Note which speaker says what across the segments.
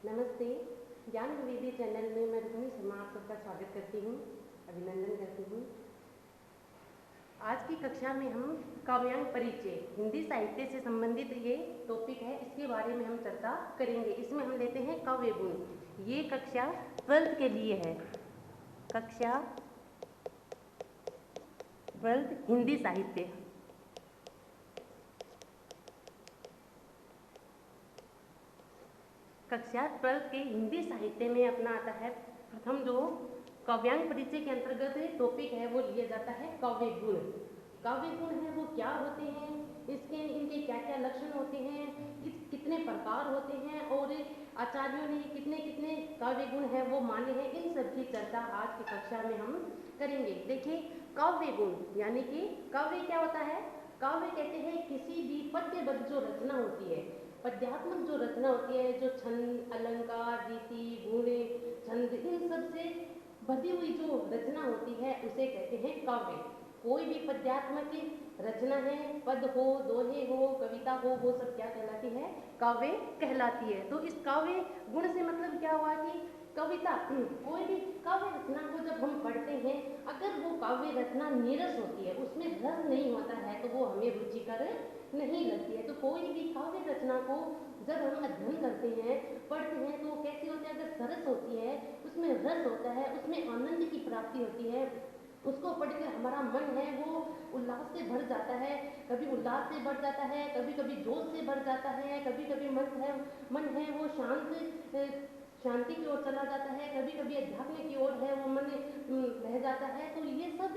Speaker 1: नमस्ते। ज्ञान विविधि चैनल में मैं रुक्मिणी शर्मा आप सबका स्वागत करती हूँ, अभिनंदन करती हूँ। आज की कक्षा में हम काव्यांग परिचय हिंदी साहित्य से संबंधित ये टॉपिक है, इसके बारे में हम चर्चा करेंगे। इसमें हम लेते हैं काव्य गुण। ये कक्षा 12th के लिए है, कक्षा 12th हिंदी साहित्य। कक्षा 12th के हिंदी साहित्य में अपना आता है प्रथम जो काव्यांग परिचय के अंतर्गत टॉपिक है वो लिया जाता है काव्य गुण। काव्य गुण है वो क्या होते हैं, इनके क्या क्या लक्षण होते हैं, कितने प्रकार होते हैं और आचार्यों ने कितने कितने काव्य गुण है वो माने हैं, इन सब की चर्चा आज की कक्षा में हम करेंगे। देखिए, काव्य गुण यानी कि काव्य क्या होता है। काव्य कहते हैं किसी भी पद्यबद्ध जो रचना होती है, पद्यात्मक जो रचना होती है, जो छंद, अलंकार, रीति, गुण, छंद, इन सब से बधी हुई जो रचना होती है उसे कहते हैं काव्य। कोई भी पद्यात्मक रचना है, पद हो, दोहे हो, कविता हो, वो सब क्या कहलाती है, काव्य कहलाती है। तो इस काव्य गुण से मतलब क्या हुआ कि कविता, कोई भी काव्य रचना को जब हम पढ़ते हैं, अगर वो काव्य रचना नीरस होती है, उसमें रस नहीं होता है, तो वो हमें रुचिकर नहीं लगती है। तो कोई भी काव्य रचना को जब हम अध्ययन करते हैं, पढ़ते हैं, तो वो कैसी होती है, अगर सरस होती है, उसमें रस होता है, उसमें आनंद की प्राप्ति होती है, उसको पढ़कर हमारा मन है वो उल्लास से भर जाता है, कभी उल्लास से भर जाता है, कभी कभी जोश से भर जाता है, कभी कभी मन है वो शांति की ओर चला जाता है, कभी कभी अध्यात्म की ओर है वो मन रह जाता है। तो ये सब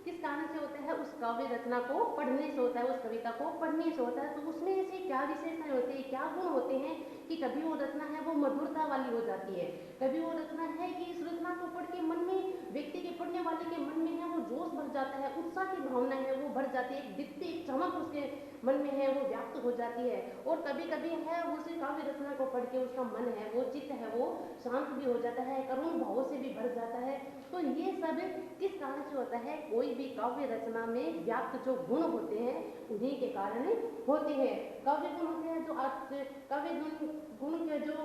Speaker 1: किस कारण से होता है, उस काव्य रचना को पढ़ने से होता है, उस कविता को पढ़ने से होता है। तो उसमें ऐसे क्या विशेषताएं होती है, क्या गुण होते हैं कि कभी वो रचना है वो मधुरता वाली हो जाती है, कभी वो रचना है कि इस रचना को पढ़ के मन में, व्यक्ति के पढ़ने वाले के मन में है वो जोश भर जाता है, उत्साह की भावना है वो भर जाती है, एक दीप्ति, एक चमक उसके मन में है वो व्याप्त हो जाती है। और कभी कभी है उसी काव्य रचना को पढ़ के उसका मन है वो, चित्त है वो शांत भी हो जाता है, करुण भाव से भी भर जाता है। तो ये सब किस कारण से होता है, कोई भी काव्य रचना में व्याप्त जो गुण होते हैं उन्हीं के कारण होते हैं। काव्य गुण होते हैं जो काव्य गुण के जो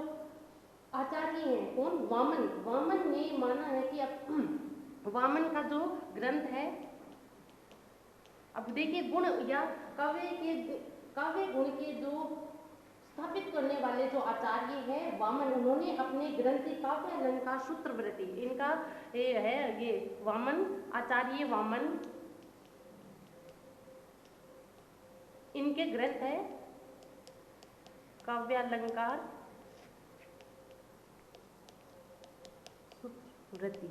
Speaker 1: आचार्य हैं, कौन, वामन ने माना है कि अब वामन का जो ग्रंथ है, अब देखिए गुण या काव्य गुण के जो स्थापित करने वाले जो आचार्य हैं वामन, उन्होंने अपने ग्रंथ काव्य अलंकार सूत्रवृत्ति, इनका ये है, ये वामन, आचार्य वामन, इनके ग्रंथ है काव्य अलंकार सूत्रवृत्ति।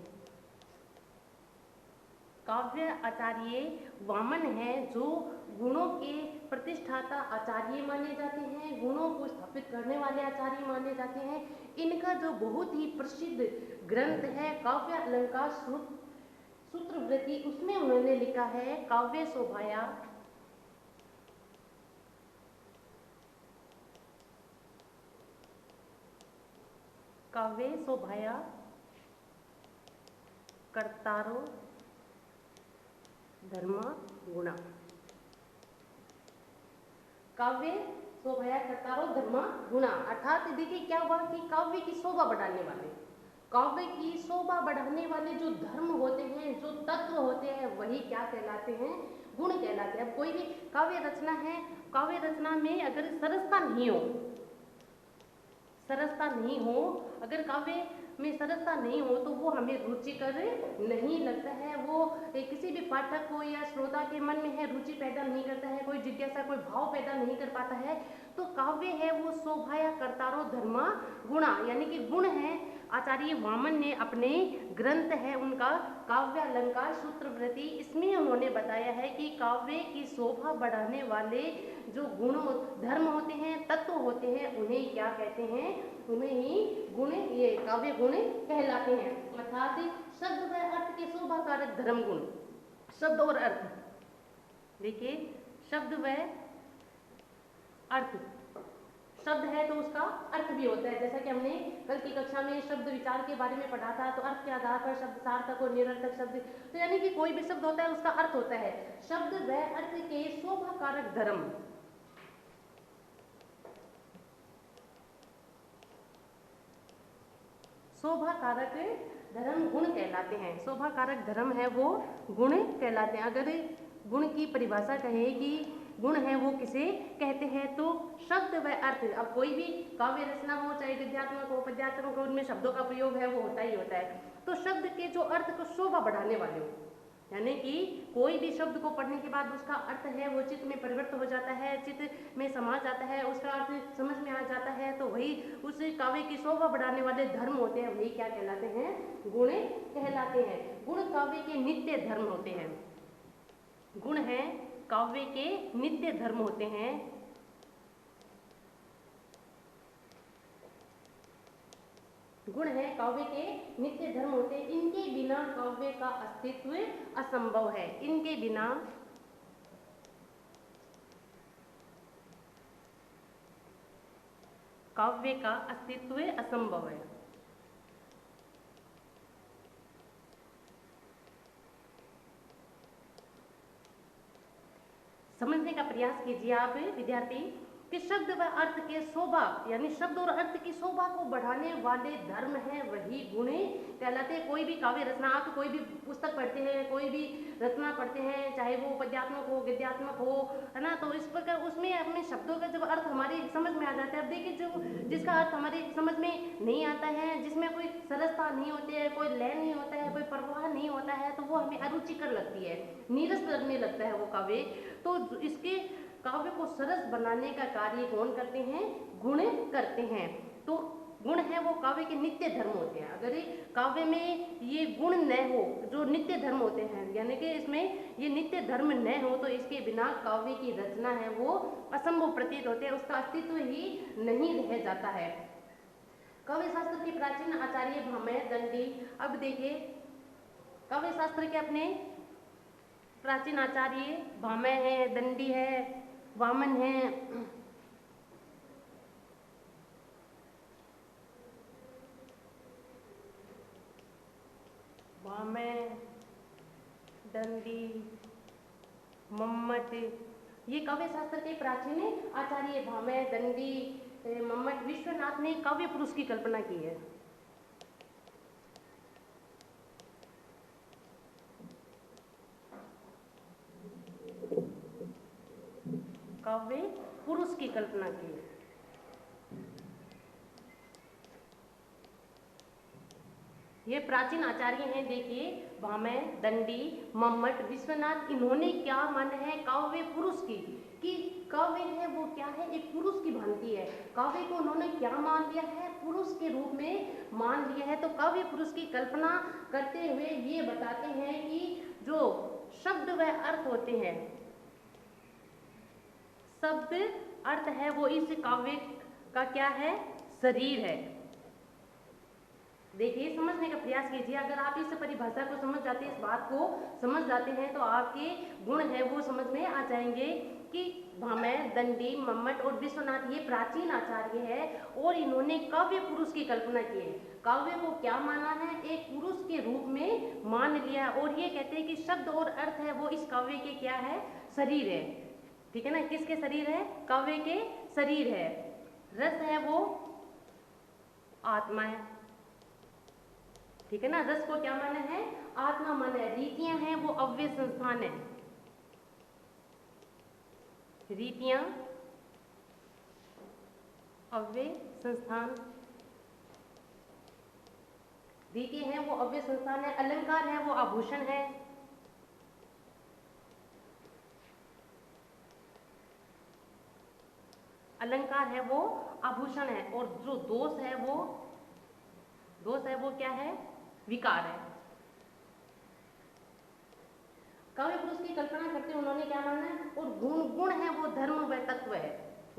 Speaker 1: काव्य आचार्य वामन है जो गुणों के प्रतिष्ठाता आचार्य माने जाते हैं, गुणों को स्थापित करने वाले आचार्य माने जाते हैं। इनका जो बहुत ही प्रसिद्ध ग्रंथ है काव्य अलंकार सूत्रवृत्ति, उसमें उन्होंने लिखा है काव्य शोभाया, काव्य शोभाया कर्तारो धर्म गुणा। काव्य शोभाया कर्तारो धर्म गुणा, अर्थात देखिए क्या हुआ कि काव्य की शोभा बढ़ाने वाले, काव्य की शोभा बढ़ाने वाले जो धर्म होते हैं, जो तत्व होते हैं, वही क्या कहलाते हैं, गुण कहलाते हैं। अब कोई भी काव्य रचना है, काव्य रचना में अगर सरसता नहीं हो, अगर काव्य में सरसता नहीं हो तो वो हमें रुचिकर नहीं लगता है, वो किसी भी पाठक को या श्रोता के मन में है रुचि पैदा नहीं करता है, कोई जिज्ञासा, कोई भाव पैदा नहीं कर पाता है। तो काव्य है वो शोभाया कर्तारो धर्मा गुणा, यानी कि गुण है। आचार्य वामन ने अपने ग्रंथ है उनका काव्य अलंकार सूत्रवृत्ति, इसमें उन्होंने बताया है कि काव्य की शोभा बढ़ाने वाले जो गुण धर्म होते हैं, तत्व होते हैं, उन्हें क्या कहते हैं, उन्हें ही गुण, ये काव्य गुण कहलाते हैं। अर्थात शब्द व अर्थ के शोभा कारक धर्म गुण। शब्द और अर्थ, देखिए शब्द व अर्थ, शब्द है तो उसका अर्थ भी होता है, जैसा कि हमने कल की कक्षा में शब्द विचार के बारे में पढ़ा था। तो अर्थ के आधार पर शब्द सार्थक और निरर्थक शब्द, तो यानी कि कोई भी शब्द होता है उसका अर्थ होता है। शब्द व अर्थ के शोभा कारक धर्म, शोभा कारक धर्म गुण कहलाते हैं। शोभा कारक धर्म है वो गुण कहलाते हैं। अगर गुण की परिभाषा कहें कि गुण है वो किसे कहते हैं, तो शब्द व अर्थ, अब कोई भी काव्य रचना हो, चाहे गद्यात्मक हो पद्यात्मक हो, उनमें शब्दों का प्रयोग है वो होता ही होता है। तो शब्द के जो अर्थ को शोभा बढ़ाने वाले हो, यानी कि कोई भी शब्द को पढ़ने के बाद उसका अर्थ है वो चित्त में परिवर्तन हो जाता है, चित्त में समा जाता है, उसका अर्थ समझ में आ जाता है, तो वही उस काव्य की शोभा बढ़ाने वाले धर्म होते हैं, वही क्या कहलाते हैं, गुण कहलाते हैं। गुण काव्य के नित्य धर्म होते हैं। गुण है काव्य के नित्य धर्म होते हैं। गुण है काव्य के नित्य धर्म होते हैं। इनके बिना काव्य का अस्तित्व असंभव है। इनके बिना काव्य का अस्तित्व असंभव है। समझने का प्रयास कीजिए आप विद्यार्थी कि शब्द व अर्थ के शोभा, यानी शब्द और अर्थ की शोभा को बढ़ाने वाले धर्म है वही गुण कहलाते हैं। कोई भी काव्य रचना, आप कोई भी पुस्तक पढ़ते हैं, कोई भी रचना पढ़ते हैं, चाहे वो पद्यात्मक हो गद्यात्मक हो, है ना, तो इस प्रकार उसमें अपने शब्दों का जब अर्थ हमारे समझ में आ जाता है। अब देखिए जो जिसका अर्थ हमारे समझ में नहीं आता है, जिसमें कोई सरसता नहीं होती है, कोई लय नहीं होता है, कोई प्रवाह नहीं होता है, तो वो हमें अरुचिकर लगती है, नीरस लगने लगता है वो काव्य। तो इसके काव्य को सरस बनाने का कार्य कौन करते हैं, गुण करते हैं। तो गुण है वो काव्य के नित्य धर्म होते हैं। अगर काव्य में ये गुण न हो, जो नित्य धर्म होते हैं, यानी कि इसमें ये नित्य धर्म न हो, तो इसके बिना काव्य की रचना है वो असंभव प्रतीत होते हैं, उसका अस्तित्व ही नहीं रह जाता है। काव्य शास्त्र के प्राचीन आचार्य भामह दंडी, अब देखिए काव्य शास्त्र के अपने प्राचीन आचार्य भामह है, दंडी है, वामन है, भामह, दंडी, मम्मट, ये काव्य शास्त्र के प्राचीन आचार्य भामह, दंडी, मम्मट, विश्वनाथ ने काव्य पुरुष की कल्पना की है। काव्य पुरुष की कल्पना की। ये प्राचीन आचार्य हैं, देखिए भामह, दंडी, मम्मट, विश्वनाथ, इन्होंने क्या माना है काव्य पुरुष की, कि काव्य है वो क्या है, एक पुरुष की भांति है। काव्य को उन्होंने क्या मान लिया है, पुरुष के रूप में मान लिया है। तो काव्य पुरुष की कल्पना करते हुए ये बताते हैं कि जो शब्द व अर्थ होते हैं, शब्द अर्थ है वो इस काव्य का क्या है, शरीर है। देखिए समझने का प्रयास कीजिए। अगर आप इस परिभाषा को समझ जाते हैं, इस बात को समझ जाते हैं, तो आपके गुण है वो समझ में आ जाएंगे कि भामह, दंडी, मम्मट और विश्वनाथ ये प्राचीन आचार्य है और इन्होंने काव्य पुरुष की कल्पना की है। काव्य को क्या माना है, एक पुरुष के रूप में मान लिया और ये कहते हैं कि शब्द और अर्थ है वो इस काव्य के क्या है, शरीर है। ठीक है ना, किसके शरीर है, काव्य के शरीर है। रस है वो आत्मा है। ठीक है ना, रस को क्या माना है, आत्मा माना है। रीतियां हैं वो अव्यय संस्थान है। रीतियां अव्यय संस्थान, रीति है वो अव्यय संस्थान है। अलंकार है वो आभूषण है। अलंकार है वो आभूषण है। और जो दोष है वो क्या है, विकार है। काव्य पुरुष की कल्पना करते उन्होंने क्या माना है, और गुण है वो धर्म व तत्व है।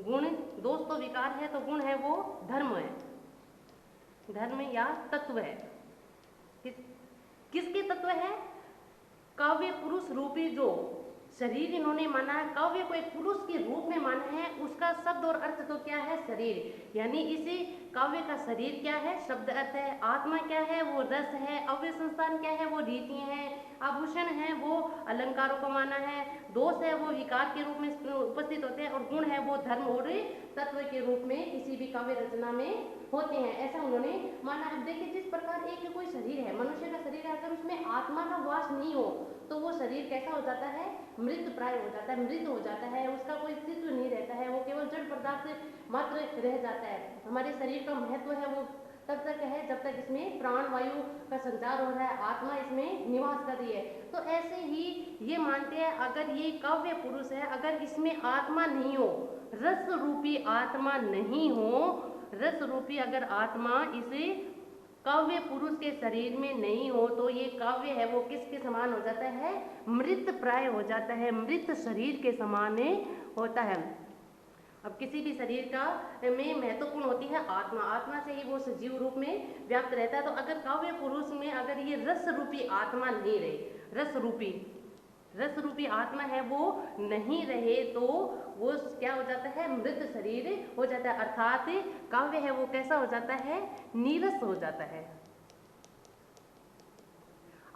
Speaker 1: गुण, दोष तो विकार है, तो गुण है वो धर्म है, धर्म या तत्व है। किसके तत्व है, काव्य पुरुष रूपी जो शरीर इन्होंने माना है, काव्य को एक पुरुष के रूप में माना है, उसका शब्द और अर्थ तो क्या है, शरीर। यानी इसी काव्य का शरीर क्या है, शब्द अर्थ है। आत्मा क्या है, वो रस है। अव्यय संस्थान क्या है, वो रीतियां हैं। आभूषण है वो अलंकारों को माना है। दोष है वो विकार के रूप में उपस्थित होते हैं। और गुण है वो धर्म और तत्व के रूप में किसी भी काव्य रचना में होते हैं, ऐसा उन्होंने माना है। देखिए जिस प्रकार एक कोई शरीर है, मनुष्य का शरीर है, अगर उसमें आत्मा का वास नहीं हो तो वो शरीर कैसा हो जाता है, मृत प्राय हो जाता है, मृत हो जाता है, उसका कोई अस्तित्व नहीं रहता है, वो केवल जड़ पदार्थ मात्र रह जाता है। हमारे शरीर का महत्व है वो तब तक है जब तक इसमें प्राण वायु का संचार हो रहा है, आत्मा इसमें निवास कर रही है। तो ऐसे ही ये मानते हैं अगर ये काव्य पुरुष है, अगर इसमें आत्मा नहीं हो, रस रूपी आत्मा नहीं हो, रस रूपी अगर आत्मा इसे काव्य पुरुष के शरीर में नहीं हो तो ये काव्य है वो किसके समान हो जाता है, मृत प्राय हो जाता है, मृत शरीर के समान होता है। अब किसी भी शरीर का में महत्वपूर्ण होती है आत्मा, आत्मा से ही वो सजीव रूप में व्याप्त रहता है। तो अगर काव्य पुरुष में अगर ये रस रूपी आत्मा नहीं रहे, रस रूपी आत्मा है वो नहीं रहे तो वो क्या हो जाता है, मृत शरीर हो जाता है, अर्थात काव्य है वो कैसा हो जाता है, नीरस हो जाता है।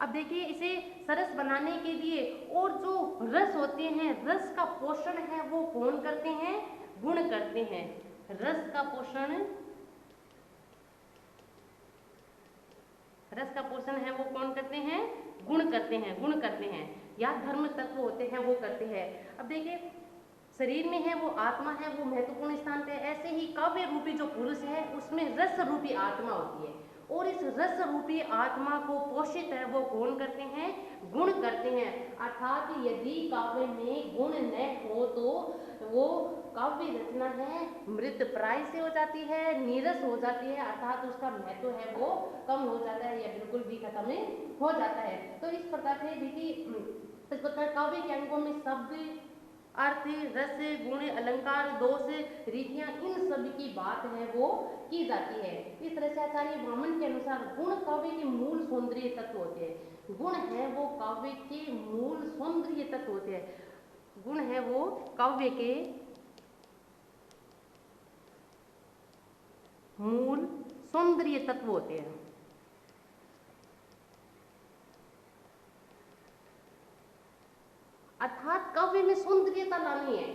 Speaker 1: अब देखिए इसे सरस बनाने के लिए और जो रस होते हैं, रस का पोषण है वो कौन करते हैं, गुण करते हैं। रस का पोषण है वो कौन करते हैं, गुण करते हैं या धर्म तत्व होते हैं वो करते हैं। अब देखिए शरीर में है वो आत्मा है वो महत्वपूर्ण स्थान पे है, ऐसे ही काव्य रूपी जो पुरुष है उसमें रस रूपी आत्मा होती है और इस रस रूपी आत्मा को पोषित है वो कौन करते हैं, गुण करते हैं। अर्थात यदि काव्य में गुण न हो तो वो काव्य रचना है मृत प्राय से हो जाती है, नीरस हो जाती है, अर्थात उसका महत्व है वो कम हो जाता है या बिल्कुल भी खत्म हो जाता है। तो इस प्रकार से देखिए इस प्रकार काव्य के अंगों में शब्द, अर्थ, रस, गुण, अलंकार, दोष, रीतियां, इन सभी की बात है वो की जाती है। इस तरह से आचार्य वामन के अनुसार गुण काव्य के मूल सौंदर्य तत्व होते हैं। गुण है वो काव्य के मूल सौंदर्य तत्व होते हैं। गुण है वो काव्य के मूल सौंदर्य तत्व होते हैं। अर्थात काव्य में सौंदर्यता लानी है।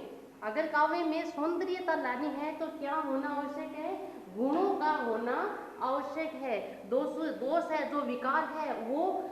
Speaker 1: अगर काव्य में सौंदर्यता लानी है तो क्या होना आवश्यक है, गुणों का होना आवश्यक है। दोष है, जो विकार है वो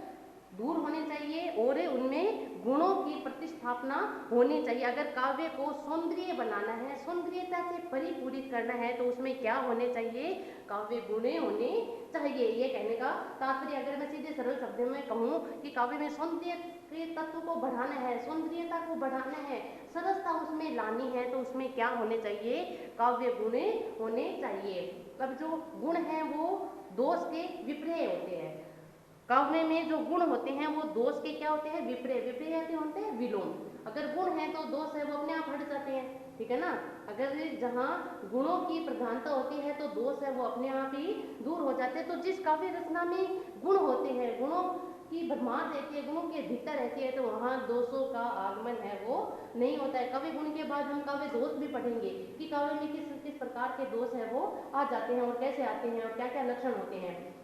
Speaker 1: दूर होने चाहिए और उनमें गुणों की प्रतिस्थापना होनी चाहिए। अगर काव्य को सौंदर्य बनाना है, सौंदर्यता से परिपूरित करना है तो उसमें क्या होने चाहिए, काव्य गुण होने चाहिए। ये कहने का तात्पर्य अगर मैं सीधे सरल शब्दों में कहूँ कि काव्य में सौंदर्य के तत्व को बढ़ाना है, सौंदर्यता को बढ़ाना है, सरसता उसमें लानी है तो उसमें क्या होने चाहिए, काव्य गुण होने चाहिए। अब जो गुण हैं वो दोष के विपर्य होते हैं। काव्य में जो गुण होते हैं वो दोष के क्या होते हैं, विपर्य होते हैं विलोम। अगर गुण है तो दोष है वो अपने आप हट जाते हैं, ठीक है ना। अगर जहाँ गुणों की प्रधानता होती है तो दोष है वो अपने आप ही दूर हो जाते हैं। तो जिस काव्य रचना में गुण होते हैं, गुणों की भरमार रहती है, गुणों के भीतर रहती है, तो वहाँ दोषों का आगमन है वो नहीं होता है। काव्य गुण के बाद हम काव्य दोष भी पढ़ेंगे कि काव्य में किस किस प्रकार के दोष है वो आ जाते हैं और कैसे आते हैं और क्या क्या लक्षण होते हैं।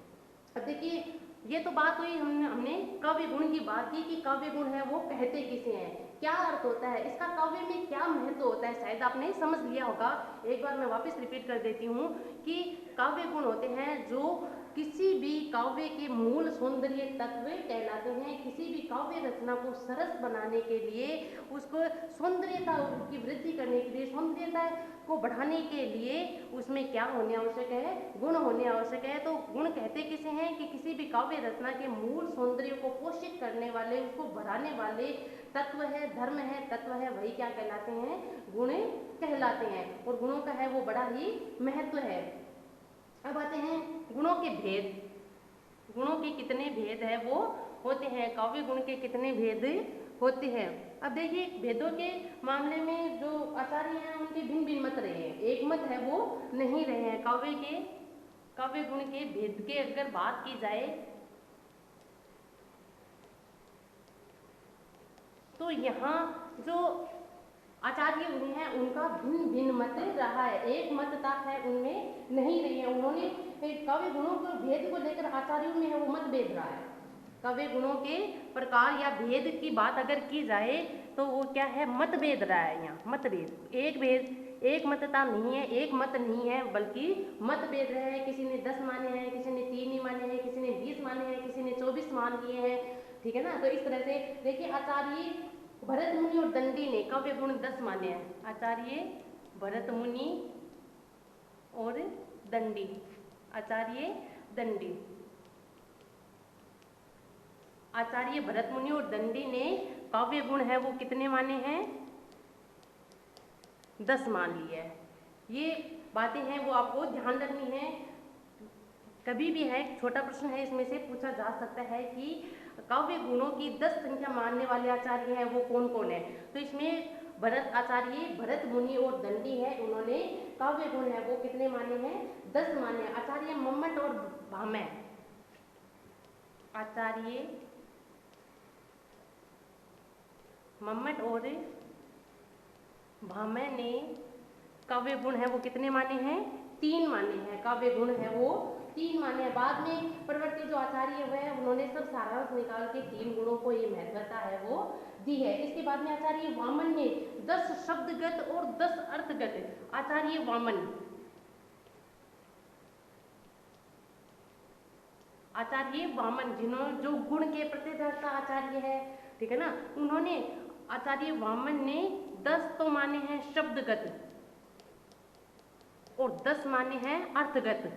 Speaker 1: अब देखिए ये तो बात हुई, हमने काव्य गुण की बात की कि काव्य गुण है वो कहते किसे हैं, क्या अर्थ होता है, इसका काव्य में क्या महत्व होता है, शायद आपने समझ लिया होगा। एक बार मैं वापस रिपीट कर देती हूँ कि काव्य गुण होते हैं जो किसी भी काव्य के मूल सौंदर्य तत्व कहलाते हैं। किसी भी काव्य रचना को सरस बनाने के लिए, उसको सौंदर्यता की वृद्धि करने के लिए, सौंदर्यता को बढ़ाने के लिए उसमें क्या होने आवश्यक है, गुण होने आवश्यक है। तो गुण कहते किसे हैं कि किसी भी काव्य रचना के मूल सौंदर्य को पोषित करने वाले, उसको बढ़ाने वाले तत्व है, धर्म है, तत्व है, वही क्या कहलाते हैं, गुण कहलाते हैं। और गुणों का है वो बड़ा ही महत्व है। अब आते हैं गुणों के भेद। गुणों के कितने भेद है वो होते हैं, काव्य गुण के कितने भेद होते हैं। अब देखिए भेदों के मामले में जो आचार्य हैं उनके भिन्न भिन्न मत रहे हैं, एक मत है वो नहीं रहे हैं। काव्य गुण के भेद के अगर बात की जाए तो यहाँ जो आचार्य हुए हैं उनका भिन्न भिन्न मत रहा है, एक मतता है उनमें नहीं रही है। उन्होंने काव्य गुणों के भेद को लेकर आचार्यों में है वो मतभेद रहा है। काव्य गुणों के प्रकार या भेद की बात अगर की जाए तो वो क्या है, मतभेद रहा है। यहाँ मतभेद, एक मतता नहीं है, एक मत नहीं है, बल्कि मतभेद रहे हैं। किसी ने 10 माने हैं, किसी ने 3 ही माने हैं, मान लिए हैं, ठीक है ना। तो इस तरह से देखिए, आचार्य भरत मुनि और दंडी ने काव्य गुण 10 माने हैं। आचार्य भरत मुनि और दंडी, आचार्य दंडी, आचार्य भरत मुनि और दंडी ने काव्य गुण है वो कितने माने हैं? 10 मान लिए है। ये बातें हैं वो आपको ध्यान रखनी है। कभी भी है छोटा प्रश्न है इसमें से पूछा जा सकता है कि काव्य गुणों की 10 संख्या मानने वाले आचार्य हैं वो कौन कौन है। तो इसमें आचार्य भरत मुनि और दंडी है, उन्होंने काव्य गुण है वो कितने माने हैं? 10 माने। आचार्य मम्मट और भामह, आचार्य मम्मट और भामह ने काव्य गुण है वो कितने माने हैं? 3 माने हैं। काव्य गुण है वो 3 माने हैं। बाद में परवर्ती जो आचार्य हुए हैं उन्होंने सब सारांश निकाल के 3 गुणों को ये महत्वता है वो दी है। इसके बाद में आचार्य वामन ने 10 शब्दगत और 10 अर्थगत, आचार्य वामन, आचार्य वामन जिन्होंने जो गुण के प्रतिदर्शा आचार्य है, ठीक है ना, उन्होंने आचार्य वामन ने 10 तो माने हैं शब्दगत और 10 माने हैं अर्थगत,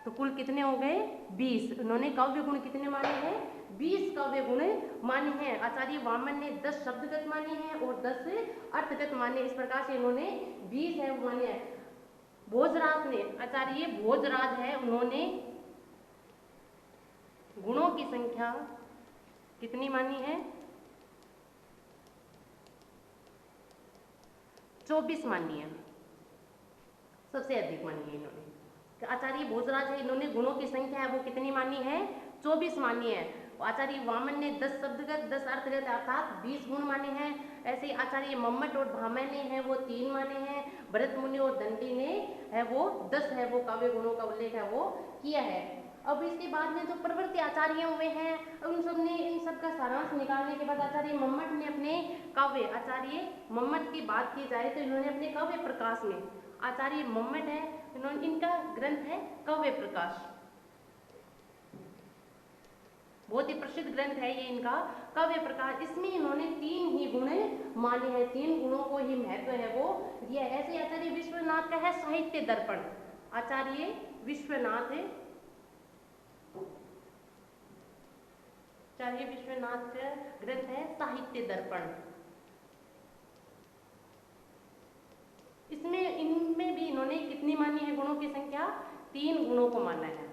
Speaker 1: तो कुल कितने हो गए? 20। उन्होंने काव्य गुण कितने माने हैं? 20 काव्य गुण माने हैं। आचार्य वामन ने 10 शब्दगत माने हैं और 10 अर्थगत माने। इस प्रकार से इन्होंने 20 है वो माने हैं। भोजराज ने, आचार्य भोजराज है, उन्होंने गुणों की संख्या कितनी मानी है? 24 मानी है, सबसे अधिक मानी है इन्होंने। आचार्य भोजराज है, इन्होंने गुणों की संख्या है वो कितनी मानी है? 24 मानी है। आचार्य वामन ने 10 शब्दगत 10 अर्थगत अर्थात 20 गुण माने हैं। ऐसे आचार्य मम्मट और भामह ने है वो 3 माने हैं। भरत मुनि और दंडी ने है वो 10 है वो काव्य गुणों का उल्लेख है वो किया है। अब इसके बाद में जो प्रवृत्ति आचार्य हुए हैं उन सब ने इन सब का सारांश निकालने के बाद आचार्य मम्मट ने अपने काव्य, आचार्य मम्मट की बात की जाए तो इन्होंने अपने काव्य प्रकाश में, आचार्य मम्मट है, इन्होंने इनका ग्रंथ है काव्य प्रकाश, बहुत ही प्रसिद्ध ग्रंथ है ये इनका काव्य प्रकाश। इसमें इन्होंने 3 ही गुण माने हैं, 3 गुणों को ही महत्व है वो दिया है। ऐसे आचार्य विश्वनाथ का है साहित्य दर्पण, आचार्य विश्वनाथ, आचार्य विश्वनाथ का ग्रंथ है साहित्य दर्पण। इसमें इनमें भी इन्होंने कितनी मानी है गुणों की संख्या? 3 गुणों को माना है।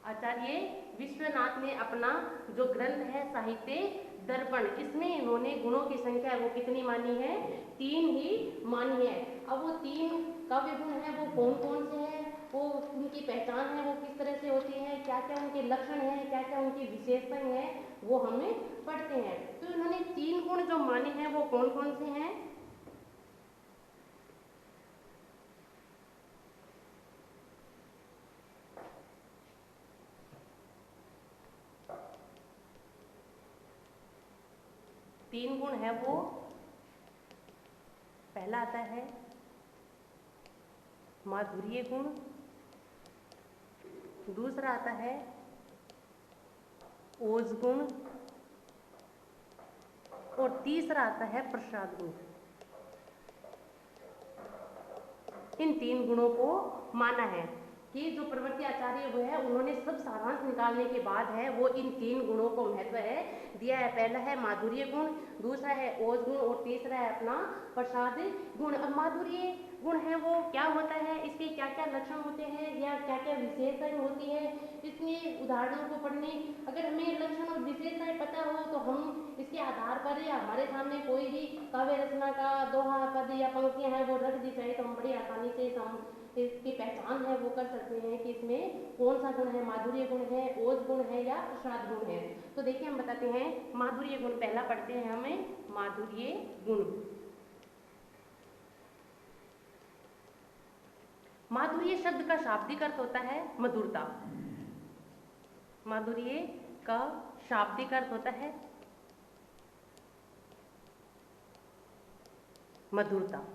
Speaker 1: आचार्य विश्वनाथ ने अपना जो ग्रंथ है साहित्य दर्पण, इसमें इन्होंने गुणों की संख्या वो कितनी मानी है? 3 ही मानी है। अब वो 3 काव्य गुण है वो कौन कौन से हैं, वो उनकी पहचान है वो किस तरह से होती है, क्या क्या उनके लक्षण हैं, क्या क्या उनकी विशेषताएं हैं, वो हमें पढ़ते हैं। तो इन्होंने 3 गुण जो माने हैं वो कौन कौन से हैं? तीन गुण है वो, पहला आता है माधुर्य गुण, दूसरा आता है ओज गुण और तीसरा आता है प्रसाद गुण। इन 3 गुणों को माना है कि जो प्रवृत्ति आचार्य हुए हैं उन्होंने सब सारांश निकालने के बाद है वो इन 3 गुणों को महत्व है दिया है। पहला है माधुर्य गुण, दूसरा है ओज गुण और तीसरा है अपना प्रसाद गुण। अब माधुर्य गुण है वो क्या होता है, इसके क्या क्या लक्षण होते हैं या क्या क्या विशेषताएं होती है, इसके उदाहरणों को पढ़ने, अगर हमें लक्षण और विशेषताएं पता हो तो हम इसके आधार पर या हमारे सामने कोई भी काव्य रचना का दोहा पद या पंक्तियां हैं वो रख दी जाए तो हम बड़ी आसानी से इसकी पहचान है वो कर सकते हैं कि इसमें कौन सा गुण है, माधुर्य गुण है, ओज गुण है या प्रसाद गुण है। तो देखिए हम बताते हैं माधुर्य गुण, पहला पढ़ते हैं हमें माधुर्य गुण। माधुर्य शब्द का शाब्दिक अर्थ होता है मधुरता। माधुर्य का शाब्दिक अर्थ होता है मधुरता।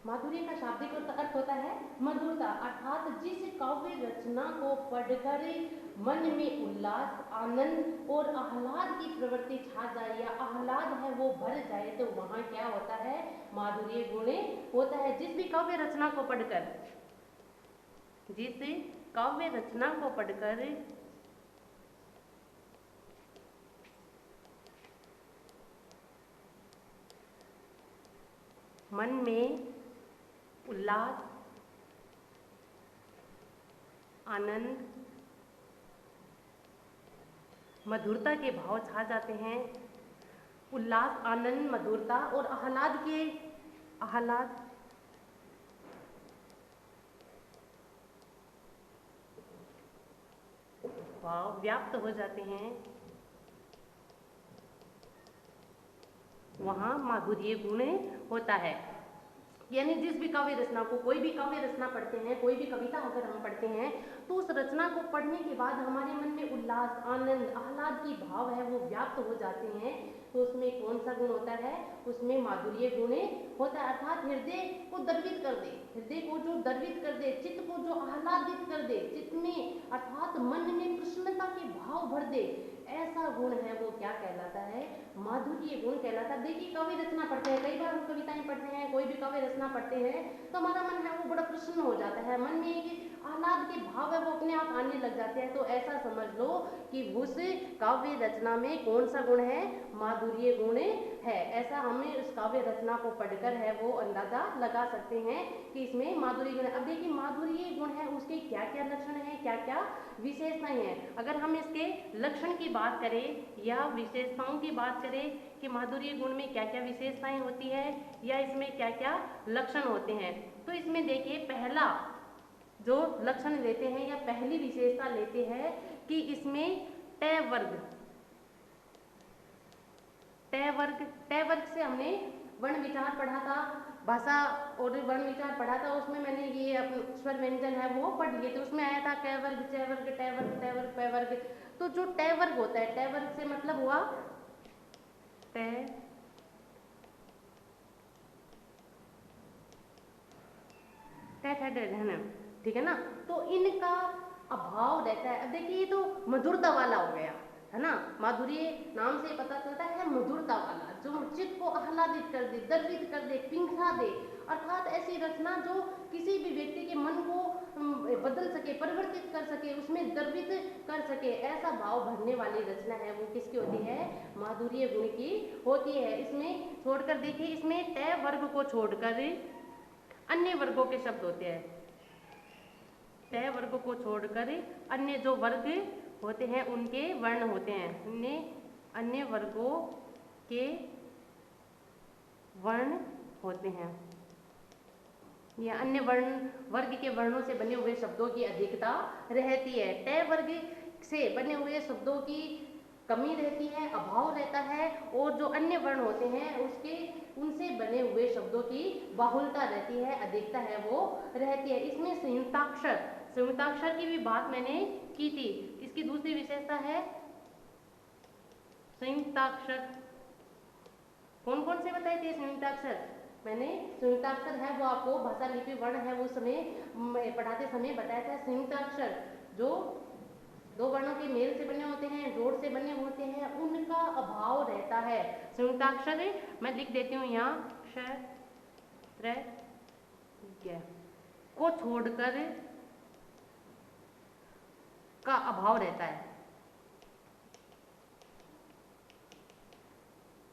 Speaker 1: माधुर्य का शाब्दिक अर्थ होता है मधुरता, अर्थात जिस काव्य रचना को पढ़कर मन में उल्लास, आनंद और आह्लाद की प्रवृत्ति छा जाए या आह्लाद है वो भर जाए, तो वहाँ क्या होता है, माधुर्य गुण होता है। जिस भी काव्य रचना को पढ़कर, जिस काव्य रचना को पढ़कर मन में उल्लास, आनंद, मधुरता के भाव छा जाते हैं। उल्लास, आनंद, मधुरता और आह्लाद भाव व्याप्त हो जाते हैं, वहाँ माधुर्य गुण होता है। यानी जिस भी काव्य रचना को, कोई भी काव्य रचना पढ़ते हैं, कोई भी कविता अगर हम पढ़ते हैं, तो उस रचना को पढ़ने के बाद हमारे मन में उल्लास, आनंद, आह्लाद की भाव है वो व्याप्त हो जाते हैं। तो उसमें कौन सा गुण होता है, उसमें माधुर्य गुण होता है, अर्थात हृदय को द्रवित कर दे, हृदय को जो द्रवित कर दे, चित्त को जो आह्लादित कर दे, चित्त में अर्थात मन में प्रसन्नता के भाव भर दे, ऐसा गुण है वो क्या कहलाता है, माधुर्य गुण कहलाता है। देखिए काव्य रचना पढ़ते हैं, कई बार हम कविताएं पढ़ते हैं, कोई भी काव्य रचना पढ़ते हैं, तो हमारा मन है वो बड़ा प्रसन्न हो जाता है, मन में एक आह्लाद के भाव है वो अपने आप आने लग जाते हैं। तो ऐसा समझ लो कि उस काव्य रचना में कौन सा गुण है, माधुर्य गुण है। ऐसा हमें उस काव्य रचना को पढ़कर है वो अंदाजा लगा सकते हैं कि इसमें माधुर्य गुण है। अब देखिए माधुर्य गुण है उसके क्या क्या लक्षण हैं, क्या क्या विशेषताएं हैं। अगर हम इसके लक्षण की बात करें या विशेषताओं की बात करें कि माधुर्य गुण में क्या क्या विशेषताएं होती है या इसमें क्या क्या लक्षण होते हैं, तो इसमें देखिए पहला जो लक्षण लेते हैं या पहली विशेषता लेते हैं कि इसमें टय वर्ग से हमने वर्ण विचार पढ़ा था, भाषा और वर्ण विचार पढ़ा था, उसमें मैंने ये स्वर व्यंजन है वो पढ़ लिए थे। उसमें आया था कै वर्ग, चय वर्ग, टय वर्ग, तय वर्ग, पै वर्ग। तो जो टय वर्ग होता है, टय वर्ग से मतलब हुआ टय, है ना, ठीक है ना। तो इनका अभाव रहता है। अब देखिए ये तो मधुरता वाला हो गया है ना, माधुर्य नाम से पता चलता है मधुरता वाला, जो चित्त को आह्लादित कर दे, द्रवित कर दे, पिंगला दे, अर्थात ऐसी रचना जो किसी भी व्यक्ति के मन को बदल सके, परिवर्तित कर सके, उसमें द्रवित कर सके, ऐसा भाव भरने वाली रचना है वो किसकी होती है, माधुर्य गुण की होती है। इसमें छोड़कर देखिए, इसमें टय वर्ग को छोड़कर अन्य वर्गों के शब्द होते हैं, टय वर्ग को छोड़कर अन्य जो वर्ग होते हैं उनके वर्ण होते हैं, अन्य वर्गों के वर्ण होते हैं। या अन्य वर्ग के वर्णों से बने हुए शब्दों की अधिकता रहती है। टय वर्ग से बने हुए शब्दों की कमी रहती है, अभाव रहता है, और जो अन्य वर्ण होते हैं उनसे बने हुए शब्दों की बाहुलता रहती है, अधिकता है वो रहती है। इसमें संयुक्ताक्षर की भी बात मैंने की थी। इसकी दूसरी विशेषता है संयुक्ताक्षर। कौन कौन से बताए थे संयुक्ताक्षर मैंने? संयुक्ताक्षर है वो आपको भाषा लिपि वर्ण है वो समय पढ़ाते समय बताया था। संयुक्ताक्षर जो दो वर्णों के मेल से बने होते हैं, जोड़ से बने होते हैं, उनका अभाव रहता है। संयुक्ताक्षर मैं लिख देती हूँ यहाँ, क्ष को छोड़कर का अभाव रहता है।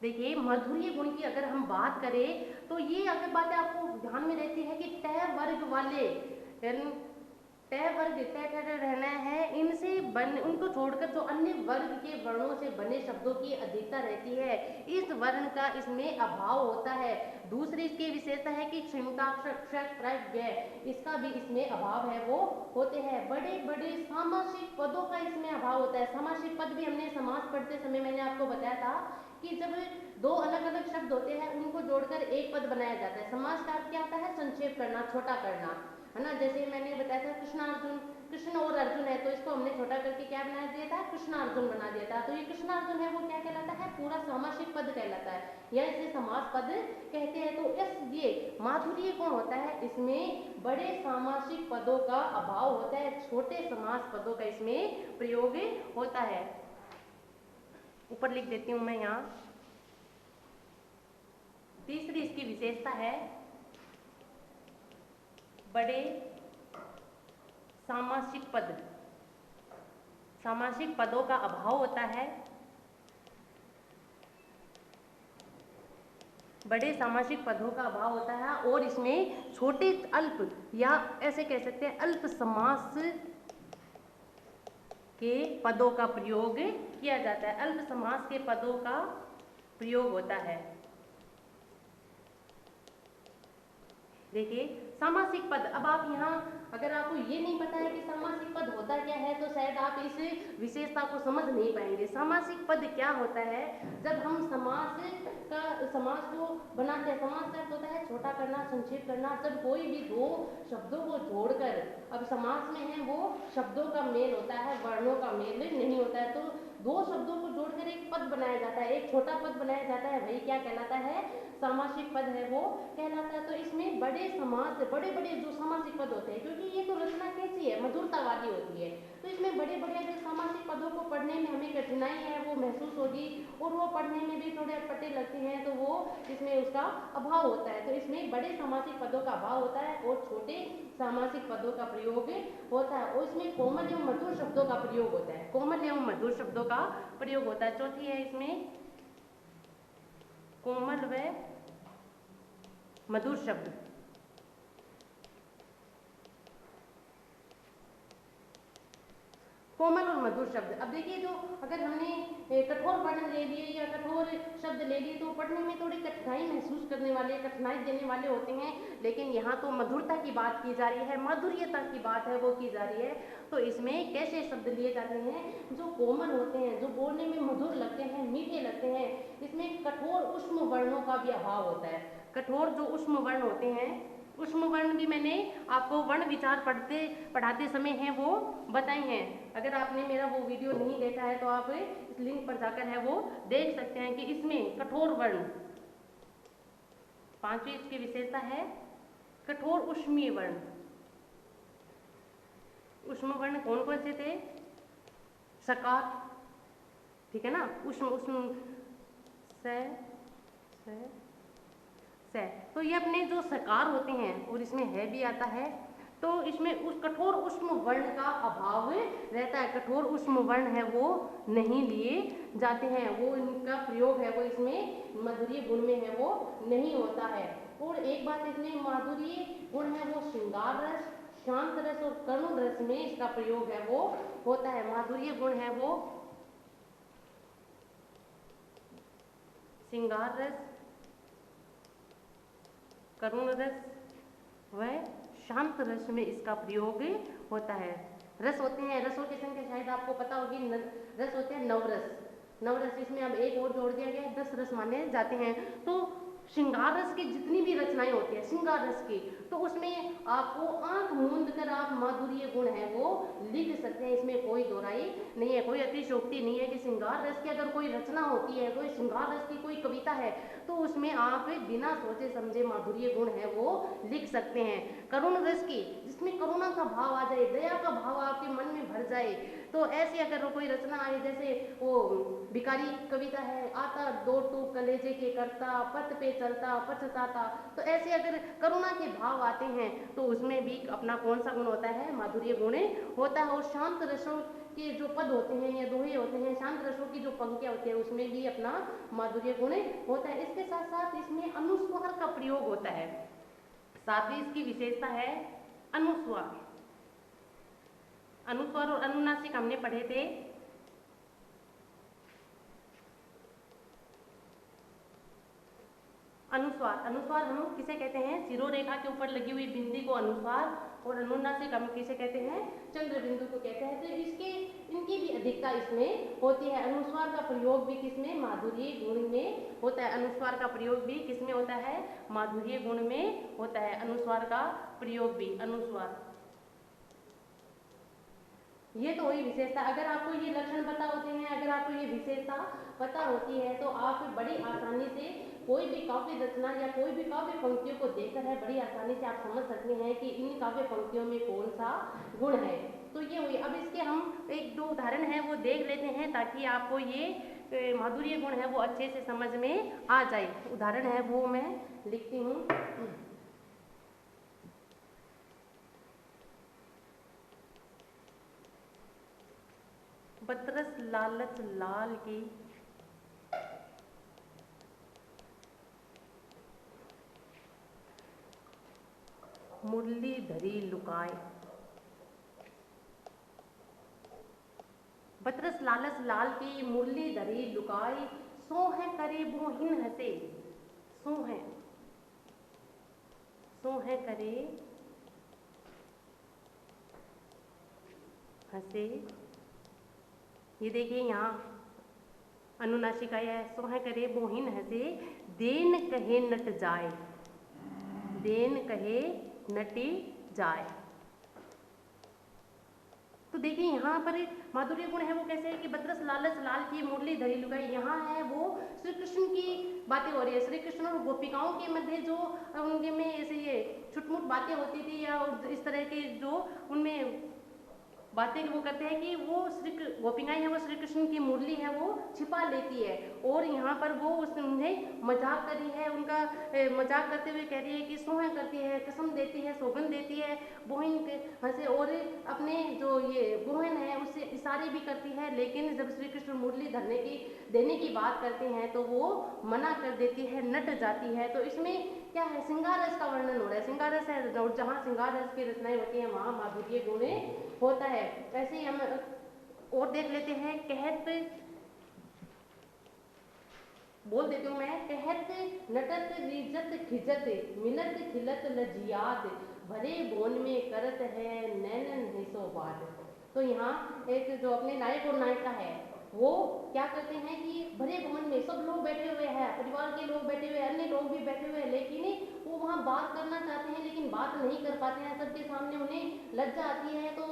Speaker 1: देखिए माधुर्य गुण की अगर हम बात करें तो ये अगर बातें आपको ध्यान में रहती है कि टय वर्ग वाले, टय वर्ग टय रहना है, इनसे उनको छोड़कर जो अन्य वर्ग के वर्णों से बने शब्दों की अधिकता रहती है, इस वर्ण का इसमें अभाव होता है। दूसरी इसकी विशेषता है कि इसका भी इसमें अभाव है वो होते हैं। बड़े बड़े सामासिक पदों का इसमें अभाव होता है। सामासिक पद भी हमने समास पढ़ते समय मैंने आपको बताया था कि जब दो अलग अलग शब्द होते हैं उनको जोड़कर एक पद बनाया जाता है। समास का अर्थ क्या होता है? संक्षेप करना, छोटा करना, है ना। जैसे मैंने बताया था कृष्णार्जुन, कृष्ण और अर्जुन है, तो इसको हमने छोटा करके क्या बना दिया था, कृष्णार्जुन बना दिया था। तो ये कृष्णार्जुन है वो क्या कहलाता है, पूरा सामासिक पद कहलाता है, या इसे समास पद कहते हैं। तो इस ये माधुर्य गुण होता है, इसमें बड़े सामासिक पदों का अभाव होता है, छोटे समास पदों का इसमें प्रयोग होता है। ऊपर लिख देती हूं मैं यहाँ। तीसरी इसकी विशेषता है बड़े सामासिक पद। सामासिक पदों का अभाव होता है, बड़े सामासिक पदों का अभाव होता है, और इसमें छोटे अल्प या ऐसे कह सकते हैं अल्प समास के पदों का प्रयोग किया जाता है। अल्प समास के पदों का प्रयोग होता है। देखिए सामासिक पद, अब आप यहाँ अगर आपको ये नहीं पता है कि सामासिक पद होता क्या है तो शायद आप इस विशेषता को समझ नहीं पाएंगे। सामासिक पद क्या होता है, जब हम समास को बनाते हैं, समास का होता है छोटा करना, संक्षेप करना। जब कोई भी दो शब्दों को जोड़कर, अब समास में है वो शब्दों का मेल होता है, वर्णों का मेल नहीं होता है, तो दो शब्दों को जोड़कर एक पद बनाया जाता है, एक छोटा पद बनाया जाता है, वही क्या कहलाता है, सामासिक पद है वो कहलाता है। तो इसमें बड़े समास, बड़े बड़े जो सामासिक पद होते हैं, क्योंकि ये तो रचना कैसी है, मधुरता वाली होती है, तो इसमें बड़े बड़े जो सामासिक पदों को पढ़ने में हमें कठिनाई है वो महसूस होगी, और वो पढ़ने में भी थोड़े अटपटे लगते हैं, तो वो इसमें उसका अभाव होता है। तो इसमें बड़े सामासिक पदों का अभाव होता है और छोटे सामासिक पदों का प्रयोग होता है, और इसमें कोमल एवं मधुर शब्दों का प्रयोग होता है, कोमल एवं मधुर शब्दों का प्रयोग होता है। चौथी है इसमें कोमल व मधुर शब्द। कोमल और मधुर शब्द, अब देखिए जो अगर हमने कठोर वर्ण ले लिए या कठोर शब्द ले लिए तो पढ़ने में थोड़ी कठिनाई महसूस करने वाले, कठिनाई देने वाले होते हैं, लेकिन यहाँ तो मधुरता की बात की जा रही है, माधुर्यता की बात है वो की जा रही है। तो इसमें कैसे शब्द लिए जाते हैं जो कोमल होते हैं, जो बोलने में मधुर लगते हैं, मीठे लगते हैं। इसमें कठोर उष्म वर्णों का भी अभाव होता है। कठोर जो उष्म वर्ण होते हैं, उष्म वर्ण भी मैंने आपको वर्ण विचार पढ़ाते समय हैं वो बताए हैं। अगर आपने मेरा वो वीडियो नहीं देखा है तो आप इस लिंक पर जाकर है वो देख सकते हैं कि इसमें कठोर वर्ण, पांचवी इसकी विशेषता है कठोर उष्मीय वर्ण। उष्म वर्ण कौन कौन से थे, सकार, ठीक है ना, उष्म उष्म से, तो ये अपने जो सकार होते हैं और इसमें है भी आता है, तो इसमें उस कठोर उष्म वर्ण का अभाव रहता है, कठोर उष्म वर्ण है वो नहीं लिए जाते हैं, वो इनका प्रयोग है वो इसमें माधुर्य गुण में है वो नहीं होता है। और एक बात इसमें माधुर्य गुण है वो श्रृंगार रस, शांत रस और करुण रस में इसका प्रयोग है वो होता है। माधुर्य गुण है वो श्रृंगार रस, करुण रस व शांत रस में इसका प्रयोग होता है। रस होते हैं, रसों की संख्या शायद आपको पता होगी, रस होते हैं नवरस, नवरस इसमें अब एक और जोड़ दिया गया है, 10 रस माने जाते हैं। तो श्रृंगार रस की जितनी भी रचनाएं होती है श्रृंगार रस की, तो उसमें आपको आंख मूंद कर आप माधुर्य गुण है वो लिख सकते हैं, इसमें कोई दोहराई नहीं है, कोई अतिशयोक्ति नहीं है कि श्रृंगार रस की अगर कोई रचना होती है, कोई श्रृंगार रस की कोई कविता है, तो उसमें आप बिना सोचे समझे माधुर्य गुण है वो लिख सकते हैं। करुण रस की, जिसमें करुणा का भाव आ जाए, दया का भाव आपके मन में भर जाए, तो ऐसे अगर कोई रचना आए, जैसे वो भिखारी कविता है, आता दो टूक कलेजे के करता, पथ पे चलता पछताता, तो ऐसे अगर करुणा के भाव आते हैं तो उसमें भी अपना कौन सा गुण होता है, माधुर्य गुण होता है। और शांत रसों के जो पद होते हैं या दोहे होते हैं, शांत रसों की जो पंक्तियां होती है उसमें भी अपना माधुर्य गुण होता है। इसके साथ साथ इसमें अनुस्वार का प्रयोग होता है। सातवीं इसकी विशेषता है अनुस्वार। अनुस्वार और अनुनासिक हमने पढ़े थे। अनुस्वार, अनुस्वार हम किसे कहते हैं, शिरोरेखा के ऊपर लगी हुई बिंदी को अनुस्वार, और अनुनासिक हम किसे कहते हैं, चंद्र बिंदु को कहते हैं। तो इनकी भी अधिकता इसमें होती है। अनुस्वार का प्रयोग भी किसमें, माधुर्य गुण में होता है। अनुस्वार का प्रयोग भी किसमें होता है, माधुर्य गुण में होता है। अनुस्वार का प्रयोग भी, अनुस्वार ये तो हुई विशेषता। अगर आपको ये लक्षण पता होते हैं, अगर आपको ये विशेषता पता होती है तो आप बड़ी आसानी से कोई भी काव्य रचना या कोई भी काव्य पंक्तियों को देखकर है बड़ी आसानी से आप समझ सकते हैं कि इन काव्य पंक्तियों में कौन सा गुण है। तो ये हुई। अब इसके हम एक दो उदाहरण हैं वो देख लेते हैं ताकि आपको ये माधुर्य गुण है वो अच्छे से समझ में आ जाए। उदाहरण है वो मैं लिखती हूँ। बतरस लालच लाल की मुरली धरी लुकाए। बतरस लालच लाल की मुरली धरी लुकाई, सो है करे बोहिन हंसे। सो है करे हंसे। ये देखिए यहाँ अनुनासिका है। सो है करे बोहिन हंसे, देन कहे नट जाए। देन कहे नटी जाए। तो देखिए यहाँ पर माधुर्य गुण है वो कैसे है कि बतरस लालच लाल की मुरली धरी लुकाई। यहाँ है वो श्री कृष्ण की बातें हो रही है। श्री कृष्ण और गोपिकाओं के मध्य जो उनके में ऐसे ये छुटमुट बातें होती थी या इस तरह के जो उनमें बातें वो करते हैं कि वो गोपिकाएं हैं वो श्री कृष्ण की मुरली है वो छिपा लेती है। और यहाँ पर वो उन्हें मजाक कर रही है, उनका मजाक करते हुए कह रही है कि सोह करती है, कसम देती है, सौगंध देती है बोहिन के हंसे। और अपने जो ये बोहन है उससे इशारे भी करती है, लेकिन जब श्री कृष्ण मुरली देने की बात करते हैं तो वो मना कर देती है, नट जाती है। तो इसमें क्या है, श्रृंगार रस का वर्णन हो रहा है। श्रृंगार रस है और जहाँ श्रृंगार रस की रचनाएं होती हैं वहाँ माधुर्य गुण होता है। ऐसे ही हम और देख लेते हैं। कहत बोल देती हूँ मैं। कहत नटत रिजत खिजत, मिलत खिलत लजियात, भरे बोन में करत है नैनन है सो बात। तो यहाँ एक जो अपने नायक और नायिका है वो क्या करते हैं कि भरे भवन में सब लोग बैठे हुए हैं, परिवार के लोग बैठे हुए, अन्य लोग भी बैठे हुए हैं, लेकिन वो वहाँ बात करना चाहते हैं लेकिन बात नहीं कर पाते हैं। सबके सामने उन्हें लज्जा आती है। तो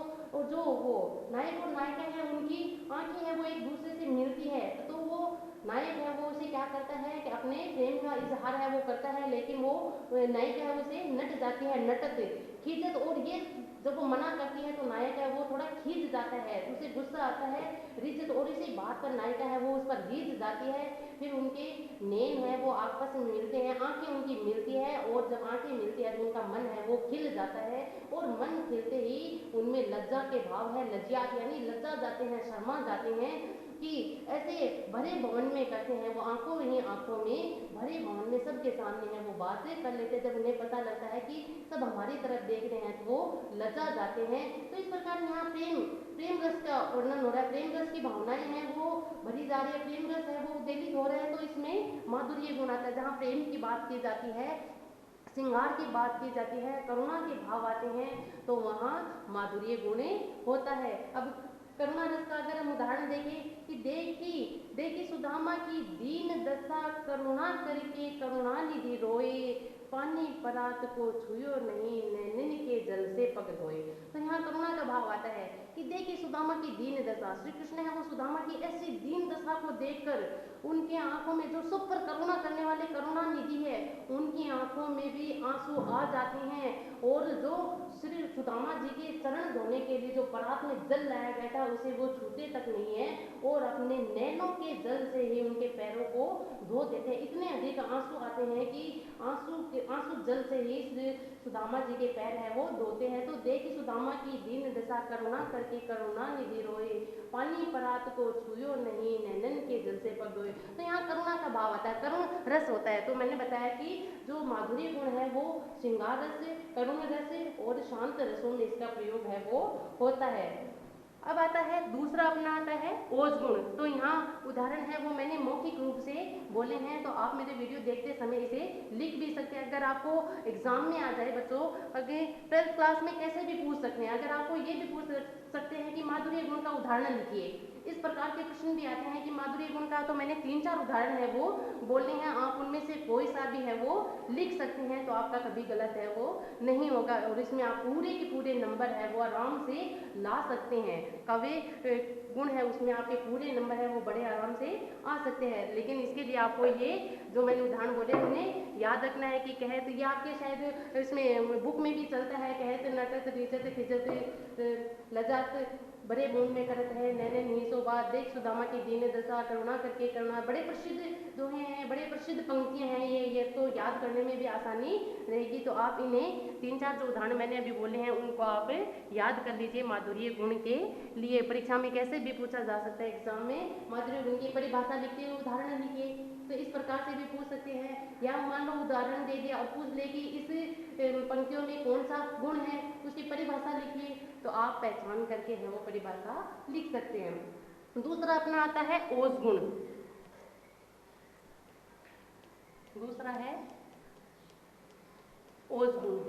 Speaker 1: जो वो नायक और नायिका है उनकी आंखें हैं वो एक दूसरे से मिलती है। तो वो नायक है वो उसे क्या करता है कि अपने प्रेम का इजहार है वो करता है, लेकिन वो नायिका है उसे नट जाती है, नटत खींचत। और ये जब वो मना करती है तो नायक है वो थोड़ा खींच जाता है, उसे गुस्सा आता है, रिजत। और इसी बात पर नायिका है वो उस पर रीझ जाती है। फिर उनके नैन है वो आपस में मिलते हैं, आंखें उनकी मिलती है। और जब आंखें मिलती है तो उनका मन है वो खिल जाता है। और मन खिलते ही उनमें लज्जा के भाव है, लज्जियात यानी लज्जा जाते हैं, शर्मा जाते हैं कि ऐसे भरे भवन में करते हैं। वो आंखों में ही आंखों में भरे भवन में सबके सामने है वो बातें कर लेते हैं। जब उन्हें पता लगता है कि सब हमारी तरफ देख रहे हैं तो वो लज्जा जाते हैं। तो इस प्रकार यहाँ प्रेम रस का वर्णन हो रहा है। प्रेम रस की भावनाएं हैं वो भरी जा रही है, प्रेम रस है वो उद्वेलित हो रहा है। तो इसमें माधुर्य गुण आता है। जहाँ प्रेम की बात की जाती है, श्रृंगार की बात की जाती है, करुणा के भाव आते हैं, तो वहाँ माधुर्य गुण होता है। अब करुणा रस का अगर हम उदाहरण देखें कि देखी सुदामा की दीन दशा, करुणा करके करुणा निधि रोए, पानी परात को छुयो नहीं, नैनन के जल से पग धोए। तो यहाँ करुणा का भाव आता है कि देखिए सुदामा की दीन दशा। श्री कृष्ण है वो सुदामा की ऐसी दीन दशा को देखकर उनके आंखों में जो सब पर करुणा करने वाले करुणा निधि है उनकी आंखों में भी आंसू आ जाते हैं। और जो श्री सुदामा जी के चरण धोने के लिए जो परात में जल लाया गया था उसे वो छूते तक नहीं है और अपने नैनों के जल से ही उनके पैरों को धो देते हैं। इतने अधिक आंसू आते हैं कि आंसू जल से ही श्री सुदामा जी के पैर है वो धोते हैं। तो देखी सुदामा की दीन दशा, करुणा करके करुणा निधि रोए, पानी परात को छुयो नहीं, नैनन के जल से पग धोए। तो यहाँ करुणा का भाव आता है, करुण रस होता है। तो मैंने बताया कि जो माधुर्य गुण है वो श्रृंगार रस, करुण रस और शांत रसों में इसका प्रयोग है वो होता है। अब आता है दूसरा, अपना आता है ओज गुण। तो यहाँ उदाहरण है वो मैंने मौखिक रूप से बोले हैं, तो आप मेरे वीडियो देखते समय इसे लिख भी सकते हैं। अगर आपको एग्जाम में आ जाए बच्चों, अगर 12th क्लास में कैसे भी पूछ सकते हैं, अगर आपको ये भी पूछ सकते हैं कि माधुर्य गुण का उदाहरण लिखिए, इस प्रकार के प्रश्न भी आते हैं कि माधुर्य गुण का तो मैंने 3-4 उदाहरण है वो बोले हैं, आप उनमें से कोई सा भी है वो लिख सकते हैं, तो आपका कभी गलत है वो नहीं होगा और इसमें आप पूरे के पूरे नंबर है वो आराम से ला सकते हैं। काव्य गुण है उसमें आपके पूरे नंबर है वो बड़े आराम से आ सकते हैं। लेकिन इसके लिए आपको ये जो मैंने उदाहरण बोले उन्हें याद रखना है कि कहत, ये आपके शायद इसमें बुक में भी चलता है, कहत नटत रिचत खिजत लजात बड़े बूंद में करत है, नैने नीसो बात देख सुदामा की दीन दशा करुणा करके करुणा, बड़े प्रसिद्ध दोहे हैं, बड़े प्रसिद्ध पंक्तियां हैं ये तो याद करने में भी आसानी रहेगी। तो आप इन्हें 3-4 जो उदाहरण मैंने अभी बोले हैं उनको आप याद कर लीजिए माधुर्य गुण के लिए। परीक्षा में कैसे भी पूछा जा सकता है, एग्जाम में माधुर्य गुण की परिभाषा लिखते हुए उदाहरण लिखिए, तो इस प्रकार से भी पूछ सकते हैं। या मान लो उदाहरण दे दिया और पूछ ले कि इस पंक्तियों में कौन सा गुण है, उसकी परिभाषा लिखिए, तो आप पहचान करके है वो परिभाषा लिख सकते हैं। दूसरा अपना आता है ओज गुण। दूसरा है ओज गुण।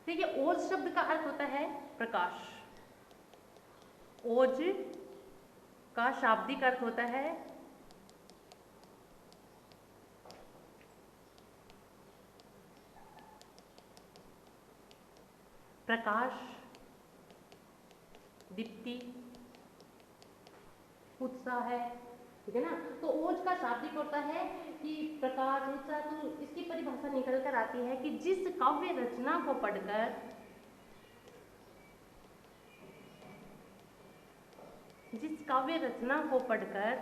Speaker 1: देखिए, ओज शब्द का अर्थ होता है प्रकाश। ओज का शाब्दिक अर्थ होता है प्रकाश, दीप्ति, उत्साह है, ठीक है ना। तो ओज का शाब्दिक होता है कि प्रकाश, उत्साह। तो इसकी परिभाषा निकल कर आती है कि जिस काव्य रचना को पढ़कर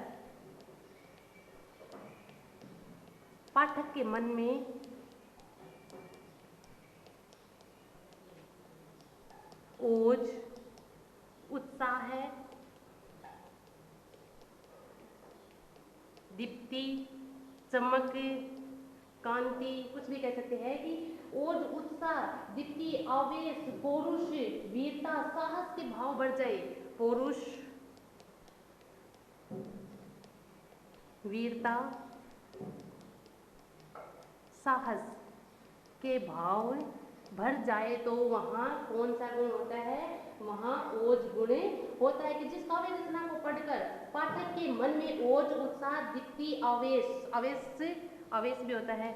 Speaker 1: पाठक के मन में ओज, उत्साह है, दीप्ति, चमक, कांति, कुछ भी कह सकते हैं कि ओज, उत्साह, दीप्ति, आवेश, पौरुष, वीरता, साहस के भाव बढ़ जाए। पौरुष, वीरता, साहस के भाव भर जाए तो वहाँ कौन सा गुण होता है, वहाँ ओज गुण होता है। कि जिस काव्य रचना को पढ़कर पाठक के मन में ओज, उत्साह, दीप्ति, आवेश भी होता है।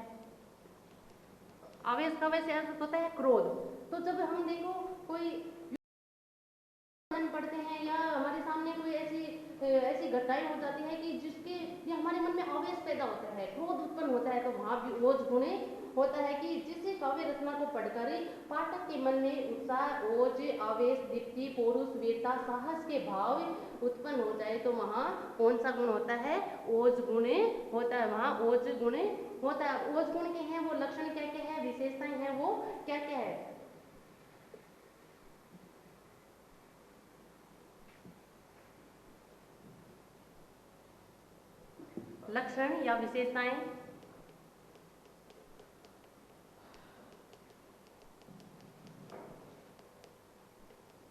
Speaker 1: आवेश का वैसे अर्थ होता है क्रोध। तो जब हम देखो कोई पढ़ते हैं या हमारे सामने कोई ऐसी घटनाएं हो जाती है कि जिसके ये हमारे मन में आवेश पैदा होता है, क्रोध उत्पन्न होता है, तो वहाँ भी ओज गुण होता है। कि जिस काव्य रचना को पढ़कर पाठक के मन में उत्साह, ओज, आवेश, दीप्ति, पौरुष, वीरता, साहस के भाव उत्पन्न हो जाए तो वहाँ कौन सा गुण होता है, ओज गुण होता है। वहाँ ओज गुण होता है। ओज गुण के हैं वो लक्षण क्या क्या है, विशेषताएं हैं वो क्या क्या है। लक्षण या विशेषताएं,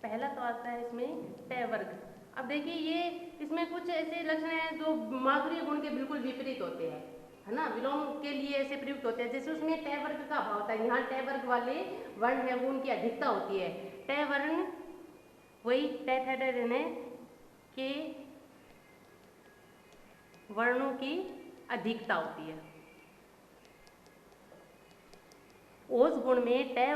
Speaker 1: पहला तो आता है इसमें टय वर्ग। अब देखिए ये इसमें कुछ ऐसे लक्षण हैं जो माधुर्य गुण के बिल्कुल विपरीत होते हैं, है ना, विलोम के लिए ऐसे प्रयुक्त होते हैं। जैसे उसमें टय वर्ग का अभाव होता है, यहाँ टय वर्ग वाले वर्ण है वो उनकी अधिकता होती है। टय वर्ण वही टय के वर्णों की अधिकता होती है। ओज गुण में टय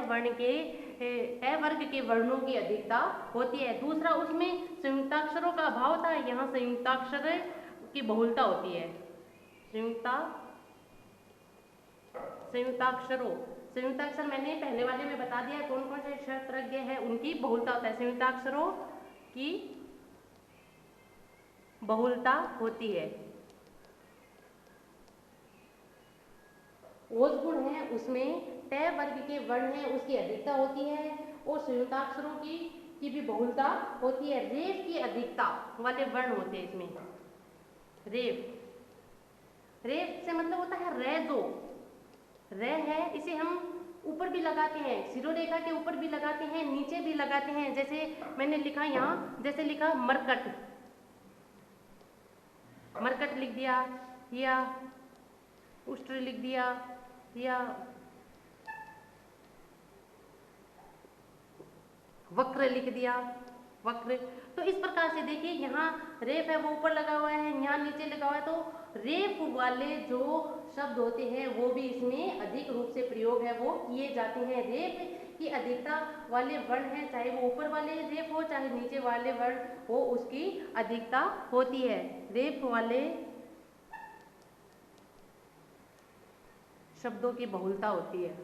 Speaker 1: वर्ग के वर्णों की अधिकता होती है। दूसरा उसमें संयुक्ताक्षरों का अभाव था, यहाँ संयुक्ताक्षर की बहुलता होती है। संयुक्ताक्षर मैंने पहले वाले में बता दिया कौन कौन से क्षत्रज्ञ है उनकी बहुलता होता है, संयुक्ताक्षरों की बहुलता होती है। ओज गुण है उसमें टय वर्ग के वर्ण है उसकी अधिकता होती है और संयुक्ताक्षरों की भी बहुलता होती है। रेफ की अधिकता वाले वर्ण होते हैं इसमें। रेफ से मतलब होता है रेजो। रे है इसे हम ऊपर भी लगाते हैं, शिरोरेखा के ऊपर भी लगाते हैं, नीचे भी लगाते हैं। जैसे मैंने लिखा यहाँ, जैसे लिखा मरकट, मरकट लिख दिया, या उष्ट्र लिख दिया, या वक्र लिख दिया, वक्र। तो इस प्रकार से देखिए यहाँ रेफ है वो ऊपर लगा हुआ है, यहाँ नीचे लगा हुआ है, तो रेफ वाले जो शब्द होते हैं वो भी इसमें अधिक रूप से प्रयोग है वो किए जाते हैं। रेफ की अधिकता वाले वर्ण हैं, चाहे वो ऊपर वाले रेफ हो चाहे नीचे वाले वर्ण हो, उसकी अधिकता होती है। रेफ वाले शब्दों की बहुलता होती है।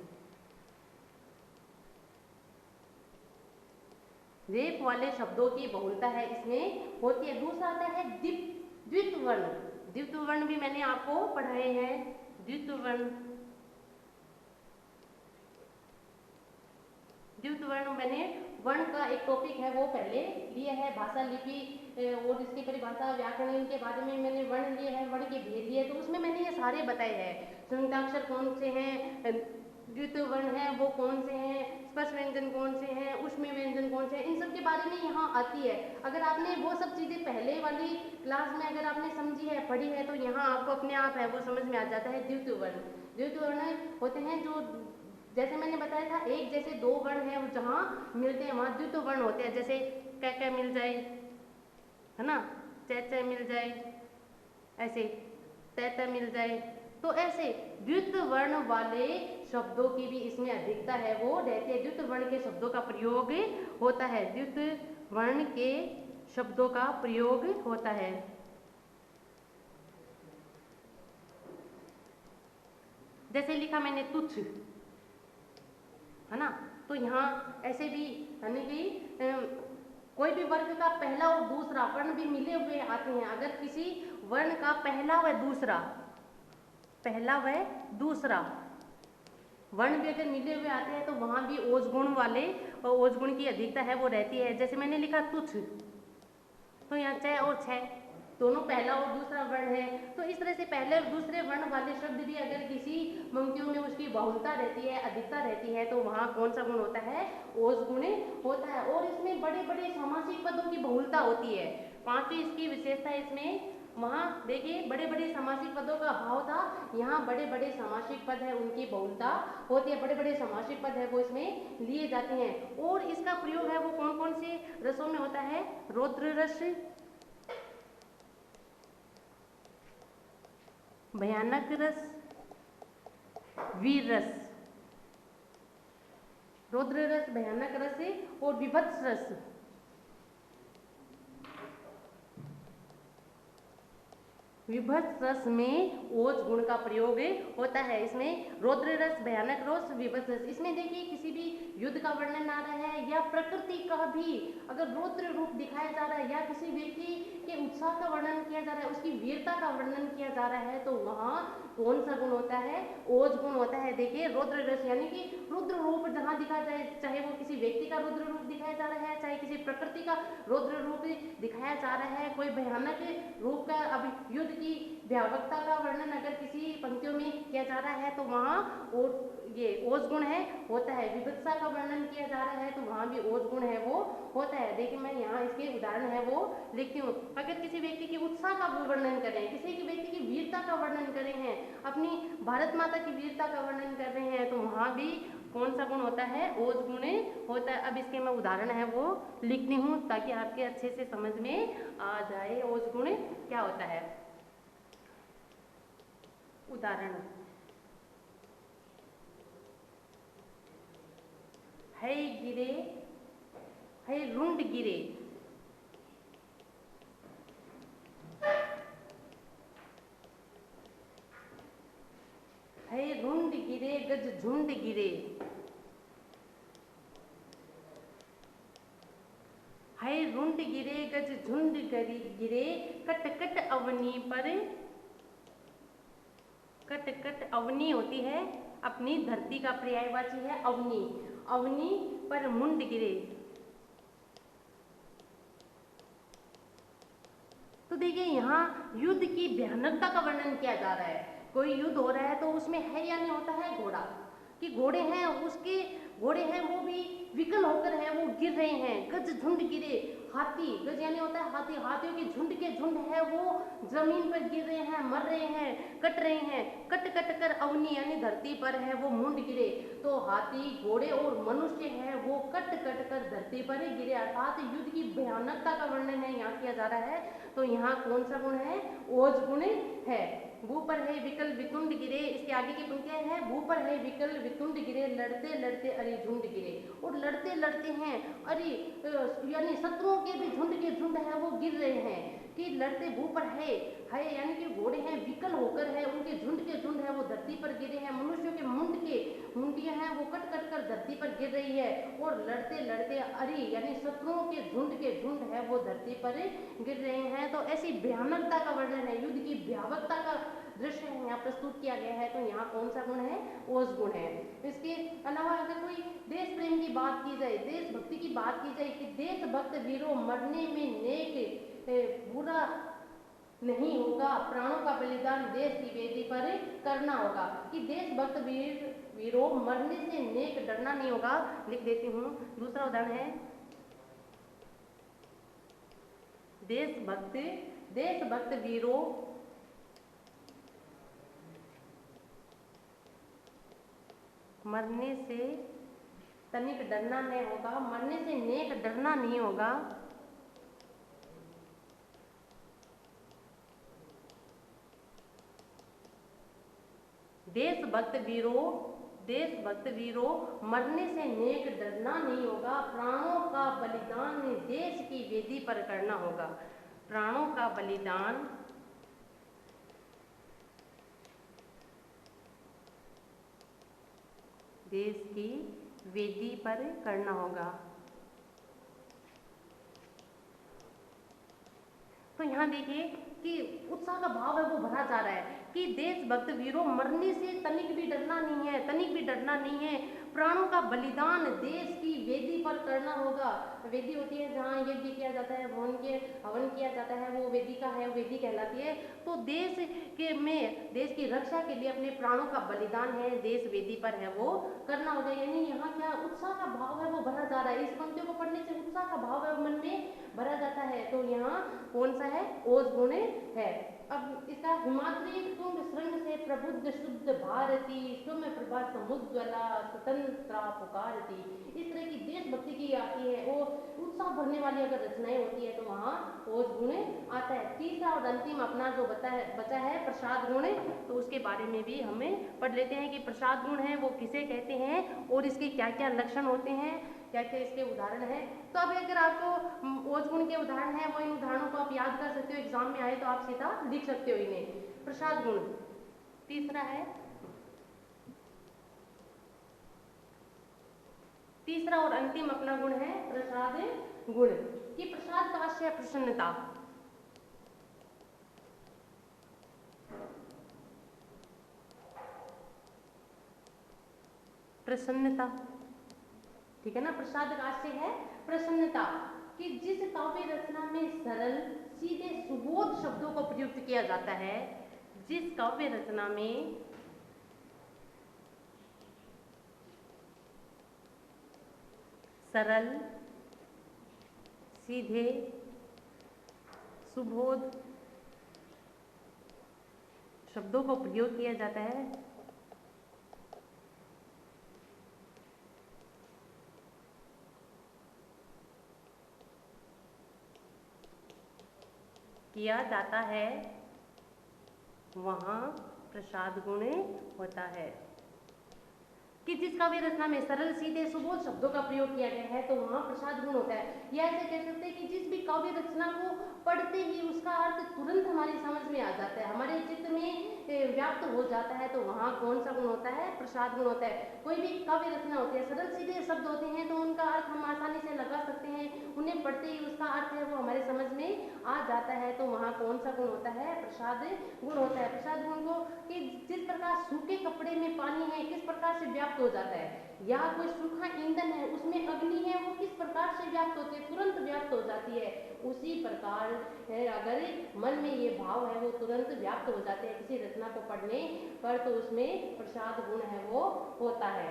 Speaker 1: रेफ वाले शब्दों की बहुलता है इसमें होती है। दूसरा आता है द्वित्व वर्ण। द्वित्व वर्ण भी मैंने आपको पढ़ाए हैं। द्वित्व वर्ण, द्वित्व वर्ण मैंने वर्ण का एक टॉपिक है वो पहले लिया है, भाषा लिपि और इसकी परिभाषा व्याकरण, इनके बारे में मैंने वर्ण लिए हैं, वर्ण के भेद लिए, तो उसमें मैंने ये सारे बताए हैं। संयुक्ताक्षर कौन से हैं, द्वित्व वर्ण है वो कौन से हैं, स्पर्श व्यंजन कौन से हैं, ऊष्मीय व्यंजन कौन से हैं, इन सब के बारे में यहाँ आती है। अगर आपने वो सब चीज़ें पहले वाली क्लास में अगर आपने समझी है, पढ़ी है, तो यहाँ आपको अपने आप है वो समझ में आ जाता है। द्वित्व वर्ण, द्वित्व वर्ण होते हैं जो, जैसे मैंने बताया था, एक जैसे दो वर्ण हैं जहाँ मिलते हैं वहाँ द्वित्व वर्ण होते हैं। जैसे क मिल जाए, है ना, च मिल जाए, ऐसे त मिल जाए, तो ऐसे द्वित्व वर्ण वाले शब्दों की भी इसमें अधिकता है वो रहती है। द्वित्व वर्ण के शब्दों का प्रयोग होता है, द्वित्व वर्ण के शब्दों का प्रयोग होता है। जैसे लिखा मैंने तुच्छ, है ना, तो यहाँ ऐसे भी यानी कि कोई भी वर्ग का पहला और दूसरा वर्ण भी मिले हुए आते हैं। अगर किसी वर्ण का पहला व दूसरा वर्ण भी अगर मिले हुए आते हैं तो वहाँ भी ओज गुण वाले और ओज गुण की अधिकता है वो रहती है। जैसे मैंने लिखा तुच्छ, तो यहाँ च और छ दोनों पहला और दूसरा वर्ण है, तो इस तरह से पहले और दूसरे वर्ण वाले शब्द भी अगर किसी पंक्तियों में उसकी बहुलता रहती है, अधिकता रहती है, तो वहाँ कौन सा गुण होता है, ओज गुण होता है। और इसमें बड़े बड़े सामासिक पदों की बहुलता होती है। पांचवी इसकी विशेषता है इसमें, वहाँ देखिए बड़े बड़े सामासिक पदों का अभाव था, यहाँ बड़े बड़े सामासिक पद है उनकी बहुलता होती है। बड़े बड़े सामासिक पद है वो इसमें लिए जाते हैं। और इसका प्रयोग है वो कौन कौन से रसों में होता है, रौद्र रस, भयानक रस, वीर रस, रौद्र रस, भयानक रस और विभत्स रस। विभत्स रस में ओज गुण का प्रयोग होता है। इसमें रौद्र रस, भयानक रस, विभत्स रस, इसमें देखिए किसी भी युद्ध का वर्णन आ रहा है या प्रकृति का भी अगर रौद्र रूप दिखाया जा रहा है या किसी व्यक्ति के उत्साह का वर्णन किया जा रहा है, उसकी वीरता का वर्णन किया जा रहा है, तो वहाँ कौन सा गुण होता है, ओज गुण होता है। देखिए रौद्र रस यानी कि रुद्र रूप जहाँ दिखाया जाए, चाहे वो किसी व्यक्ति का रुद्र रूप दिखाया जा रहा है, चाहे किसी प्रकृति का रुद्र रूप दिखाया जा रहा है, कोई भयानक रूप का अभी युद्ध की भयावकता का वर्णन अगर किसी पंक्तियों में किया जा रहा है, तो वहाँ और ये ओज गुण है होता है। विभत्सा का वर्णन किया जा रहा है तो वहाँ भी ओज गुण है वो होता है। देखिए मैं यहाँ इसके उदाहरण है वो लिखती हूँ। अगर किसी व्यक्ति के उत्साह का वर्णन करें, किसी की व्यक्ति की वीरता का वर्णन कर रहे हैं, अपनी भारत माता की वीरता का वर्णन कर रहे हैं, तो वहाँ भी कौन सा गुण होता है, ओज गुण होता है। अब इसके मैं उदाहरण है वो लिखती हूँ ताकि आपके अच्छे से समझ में आ जाए ओज गुण क्या होता है। उदाहरण, है गिरे, है रुंड गिरे, है रुंड गिरे गज झुंड गिरे, है रुंड गिरे गज झुंड गिरे, कट कट अवनी पर, कट कट अवनी होती है अपनी धरती का पर्यायवाची है अवनी, अवनी पर मुंड गिरे। तो देखिए यहाँ युद्ध की भयानकता का वर्णन किया जा रहा है। कोई युद्ध हो रहा है तो उसमें है यानी होता है घोड़ा, कि घोड़े हैं, उसके घोड़े हैं वो भी विकल होकर है वो गिर रहे हैं, गज झुंड गिरे, हाथी, गज यानी होता है हाथी, हाथियों के झुंड है वो जमीन पर गिर रहे हैं, मर रहे हैं, कट रहे हैं, कट कट कर अवनी यानी धरती पर है वो मुंड गिरे। तो हाथी, घोड़े और मनुष्य है वो कट कट कर धरती पर ही गिरे, अर्थात युद्ध की भयानकता का वर्णन है यहाँ किया जा रहा है। तो यहाँ कौन सा गुण है? ओज गुण है। भू पर है विकल वितुंड गिरे, इसके आगे की पंक्तियां हैं, भू पर है विकल वितुंड गिरे, लड़ते लड़ते अरे झुंड गिरे। और लड़ते लड़ते हैं अरे यानी शत्रुओं के भी झुंड के झुंड है वो गिर रहे हैं। कि लड़ते भू पर है यानी कि घोड़े हैं विकल होकर है, उनके झुंड है वो धरती पर गिरे हैं, मनुष्यों के मुंडियां हैं वो कट कट कर धरती पर गिर रही है। और लड़ते लड़ते अरे यानी शत्रुओं के झुंड है वो धरती पर गिर रहे हैं। तो ऐसी भयानकता का वर्णन है, युद्ध की भयावकता का दृश्य है यहाँ प्रस्तुत किया गया है। तो यहाँ कौन सा गुण है? ओज गुण है। इसके अलावा अगर कोई देश प्रेम की बात की जाए, देशभक्ति की बात की जाए कि देशभक्त वीरों मरने में नेक बुरा नहीं होगा, प्राणों का बलिदान देश की वेदी पर करना होगा। कि देशभक्त वीरों मरने से नेक डरना नहीं होगा। लिख देती हूँ, दूसरा उदाहरण है देशभक्त वीरों मरने से तनिक डरना नहीं होगा, मरने से नेक डरना नहीं होगा। देशभक्त वीरों मरने से नेक डरना नहीं होगा, प्राणों का बलिदान देश की वेदी पर करना होगा। प्राणों का बलिदान देश की वेदी पर करना होगा। तो यहाँ देखिए कि उत्साह का भाव है वो भरा जा रहा है कि देशभक्त वीरों मरने से तनिक भी डरना नहीं है, प्राणों का बलिदान देश की वेदी पर करना होगा। वेदी होती है जहाँ यज्ञ किया जाता है, हवन किया जाता है, वो वेदिका है, वेदी कहलाती है। तो देश की रक्षा के लिए अपने प्राणों का बलिदान है देश वेदी पर है वो करना होगा। यानी यहाँ क्या उत्साह का भाव है वो भरा जा रहा है। इस पंक्तियों को पढ़ने से उत्साह का भाव है मन में भरा जाता है। तो यहाँ कौन सा है? ओज गुण है। अब इसका हिमाद्री तुंग श्रृंग से प्रबुद्ध शुद्ध भारती, सुम प्रभा समुज्ज्वला स्वतंत्रा पुकारती। इस तरह की देशभक्ति की आती है, वो उत्साह भरने वाली अगर रचनाएं होती है तो वहाँ ओज गुण आता है। तीसरा और अंतिम अपना जो बचा है प्रसाद गुण, तो उसके बारे में भी हमें पढ़ लेते हैं कि प्रसाद गुण है वो किसे कहते हैं और इसके क्या क्या लक्षण होते हैं, क्या क्या इसके उदाहरण हैं। तो अब अगर आपको ओज गुण के उदाहरण है वो इन उदाहरणों को आप याद कर सकते हो, एग्जाम में आए तो आप सीधा लिख सकते हो इन्हें। प्रसाद गुण तीसरा और अंतिम अपना गुण है प्रसाद गुण। कि प्रसाद का आशय प्रसन्नता, ठीक है ना। प्रसाद का आशय है प्रसन्नता। कि जिस काव्य रचना में सरल सीधे सुबोध शब्दों को प्रयुक्त किया जाता है, जिस काव्य रचना में सरल सीधे सुबोध शब्दों को प्रयोग किया जाता है, वहाँ प्रसाद गुण होता है। कि जिस काव्य रचना में सरल सीधे सुबोध शब्दों का प्रयोग किया गया है तो वहाँ प्रसाद गुण होता है। या ऐसे कह सकते हैं कि जिस भी काव्य रचना को पढ़ते ही उसका अर्थ तुरंत हमारी समझ में आ जाता है, हमारे चित्त में व्याप्त हो जाता है, तो वहाँ कौन सा गुण होता है? प्रसाद गुण होता है। कोई भी काव्य रचना होती है, सरल सीधे शब्द होते हैं तो उनका अर्थ हम आसानी से लगा सकते हैं, उन्हें पढ़ते ही उसका अर्थ है वो हमारे समझ में आ जाता है, तो वहाँ कौन सा गुण होता है? प्रसाद गुण होता है। प्रसाद गुण को कि जिस प्रकार सूखे कपड़े में पानी है किस प्रकार से व्याप्त हो जाता है, या कोई सूखा ईंधन है उसमें अग्नि है वो किस प्रकार से व्याप्त होती है? तुरंत व्याप्त हो जाती है। उसी प्रकार है अगर मन में ये भाव है वो तुरंत व्याप्त हो जाते हैं किसी रचना को पढ़ने पर, तो उसमें प्रसाद गुण है वो होता है।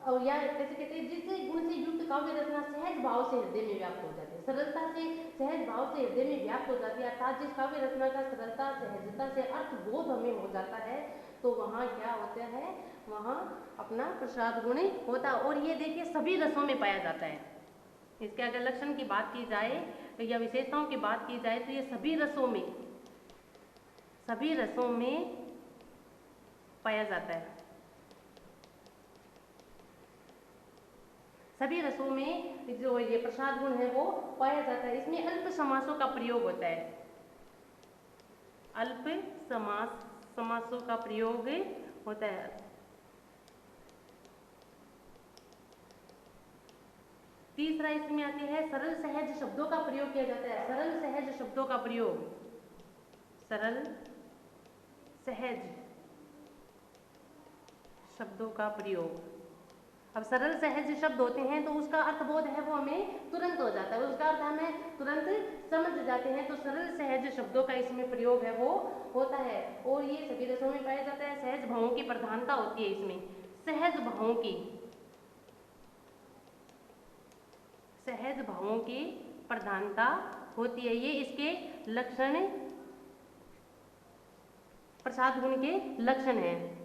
Speaker 1: और या कैसे कहते हैं, जिस गुण से युक्त काव्य रचना सहज भाव से हृदय में व्याप्त हो जाती है, सरलता से सहज भाव से हृदय में व्याप्त हो जाती है, अर्थात जिस काव्य रचना का सरलता सहजता से अर्थ बोध हमें हो जाता है, तो वहाँ क्या होता है, वहाँ अपना प्रसाद गुण होता है। और ये देखिए सभी रसों में पाया जाता है। इसके अगर लक्षण की बात की जाए या विशेषताओं की बात की जाए तो ये सभी रसों में पाया जाता है। सभी रसों में जो ये प्रसाद गुण है वो पाया जाता है। इसमें अल्प समासों का प्रयोग होता है, अल्प समासों का प्रयोग होता है। तीसरा इसमें आती है सरल सहज शब्दों का प्रयोग किया जाता है, सरल सहज शब्दों का प्रयोग, सरल सहज शब्दों का प्रयोग। अब सरल सहज शब्द होते हैं तो उसका अर्थबोध है वो हमें तुरंत हो जाता है, उसका अर्थ हमें तुरंत समझ जाते हैं, तो सरल सहज शब्दों का इसमें प्रयोग है वो होता है। और ये सभी रसों में पाया जाता है। सहज भावों की प्रधानता होती है इसमें, सहज भावों की प्रधानता होती है। ये इसके लक्षण, प्रसाद गुण के लक्षण हैं।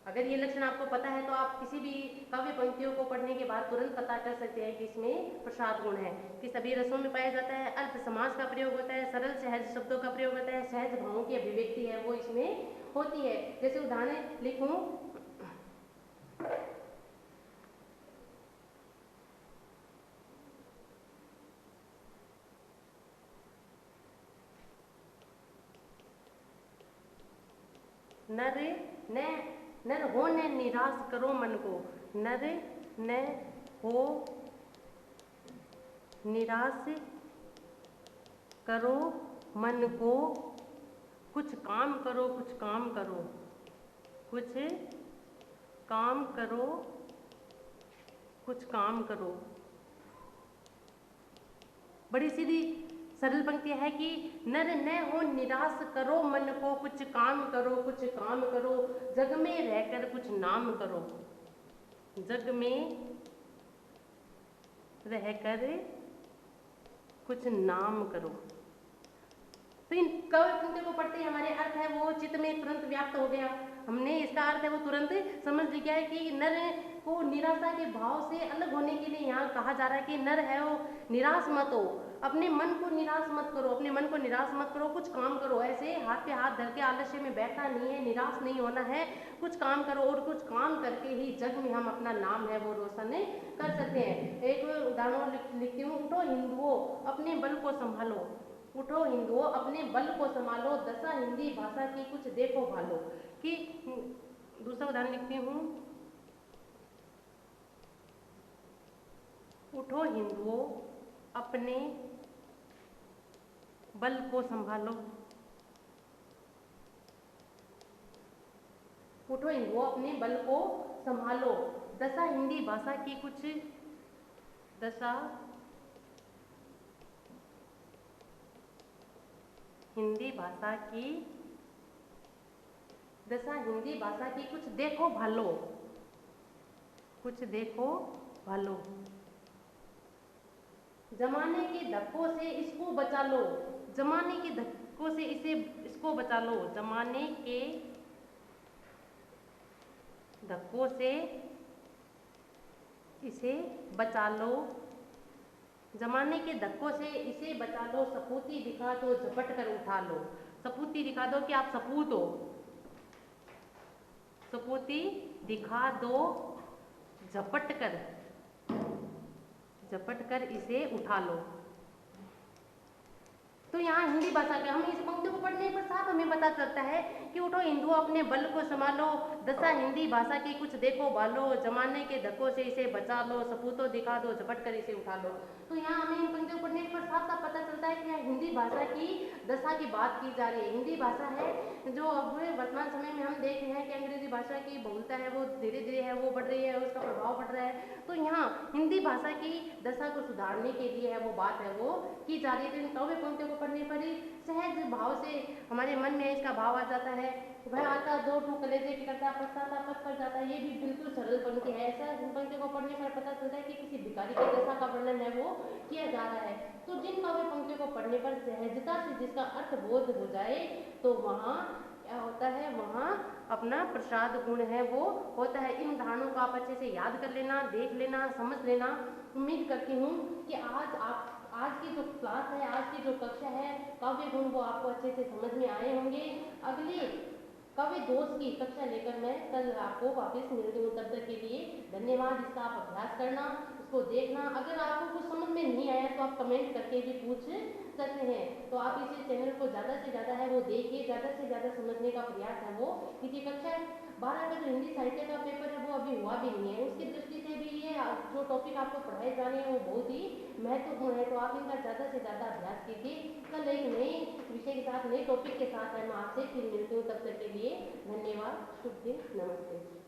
Speaker 1: अगर ये लक्षण आपको पता है तो आप किसी भी काव्य पंक्तियों को पढ़ने के बाद तुरंत पता कर सकते हैं कि इसमें प्रसाद गुण है, कि सभी रसों में पाया जाता है, अल्प समास का प्रयोग होता है, सरल सहज शब्दों का प्रयोग होता है, सहज भावों की अभिव्यक्ति है वो इसमें होती है। जैसे उदाहरण लिखूं, नर हो न निराश करो मन को, नर न हो निराश करो मन को, कुछ काम करो, कुछ काम करो, कुछ काम करो, कुछ काम करो। बड़ी सीधी सरल पंक्ति है कि नर न हो निराश करो मन को, कुछ काम करो, कुछ काम करो, जग में रहकर कुछ नाम करो, जग में रहकर कुछ नाम करो। तो इन काव्य पंक्तियों को पढ़ते ही हमारे अर्थ है वो चित्त में तुरंत व्याप्त हो गया, हमने इसका अर्थ है वो तुरंत समझ लिया है कि नर को निराशा के भाव से अलग होने के लिए यहाँ कहा जा रहा है कि नर है वो निराश मत हो, अपने मन को निराश मत करो, अपने मन को निराश मत करो, कुछ काम करो। ऐसे हाथ पे हाथ धर के आलस्य में बैठना नहीं है, निराश नहीं होना है, कुछ काम करो, और कुछ काम करके ही जग में हम अपना नाम है वो रोशन कर सकते हैं। एक उदाहरण लिखती हूँ, उठो हिंदुओं अपने बल को संभालो, उठो हिंदुओं अपने बल को संभालो, दशा हिंदी भाषा की कुछ देखो भालो। कि दूसरा उदाहरण लिखती हूँ, उठो हिंदुओं अपने बल को संभालो, उठो हिंदुओं अपने बल को संभालो, दशा हिंदी भाषा की कुछ, दशा हिंदी भाषा की, दशा हिंदी भाषा की कुछ देखो भालो, कुछ देखो भालो, जमाने के धक्कों से इसको बचा लो, जमाने के धक्कों से इसको बचा लो, जमाने के धक्कों से इसे बचा लो, जमाने के धक्कों से इसे बचा लो, सपूती दिखा दो झपट कर उठा लो। सपूती दिखा दो कि आप सपूत हो, सपूती दिखा दो झपट कर इसे उठा लो। तो यहाँ हिंदी भाषा के हम इस पंक्ति को पढ़ने पर साथ हमें पता चलता है कि उठो हिंदुओं अपने बल को संभालो, दशा हिंदी भाषा की कुछ देखो भालो, जमाने के धक्कों से इसे बचा लो, सपूतों दिखा दो झपट कर इसे उठा लो। तो यहाँ हमें इन पंक्तियों को पढ़ने पर साफ साफ पता चलता है कि यहाँ हिंदी भाषा की दशा की बात की जा रही है। हिंदी भाषा है जो अब वर्तमान समय में हम देख रहे हैं कि अंग्रेजी भाषा की बहुलता है वो धीरे धीरे है वो बढ़ रही है, उसका प्रभाव बढ़ रहा है। तो यहाँ हिंदी भाषा की दशा को सुधारने के लिए है वो बात है वो की जा रही है। तो इन काव्य पंक्तियों को पढ़ने पर ही सहज भाव से हमारे मन में इसका भाव आ जाता है वह आता दो ठो कलेजे के करता पढ़ता था पस पर जाता है, ये भी बिल्कुल सरल पंक्ति है। ऐसा पंक्ति को पढ़ने पर पता चलता है कि किसी भिखारी की दशा का वर्णन है वो किया जा रहा है। तो जिन काव्य पंक्तियों को पढ़ने पर सहजता से जिसका अर्थ बोध हो जाए तो वहाँ क्या होता है, वहाँ अपना प्रसाद गुण है वो होता है। इन उदाहरणों को आप अच्छे से याद कर लेना, देख लेना, समझ लेना। उम्मीद करती हूँ कि आज की जो क्लास है, आज की जो कक्षा है, काव्य गुण वो आपको अच्छे से समझ में आए होंगे। अगली काव्य दोष की कक्षा लेकर मैं कल आपको वापस मिलती हूँ। तब तक के लिए धन्यवाद। इसका आप अभ्यास करना, उसको देखना। अगर आपको कुछ समझ में नहीं आया तो आप कमेंट करके भी पूछ सकते हैं। तो आप इस चैनल को ज़्यादा से ज़्यादा है वो देखिए, ज़्यादा से ज़्यादा समझने का प्रयास है वो कीजिए। कक्षा 12 का जो हिंदी साहित्य का पेपर है वो अभी हुआ भी नहीं है, उसकी दृष्टि से भी ये जो टॉपिक आपको पढ़ाए जा रहे हैं वो बहुत ही महत्वपूर्ण है। तो आप इनका ज़्यादा से ज़्यादा अभ्यास कीजिए। कल एक नए विषय के साथ, नए टॉपिक के साथ मैं आपसे फिर मिलती हूँ। तब तक के लिए धन्यवाद। शुभ दिन, नमस्ते।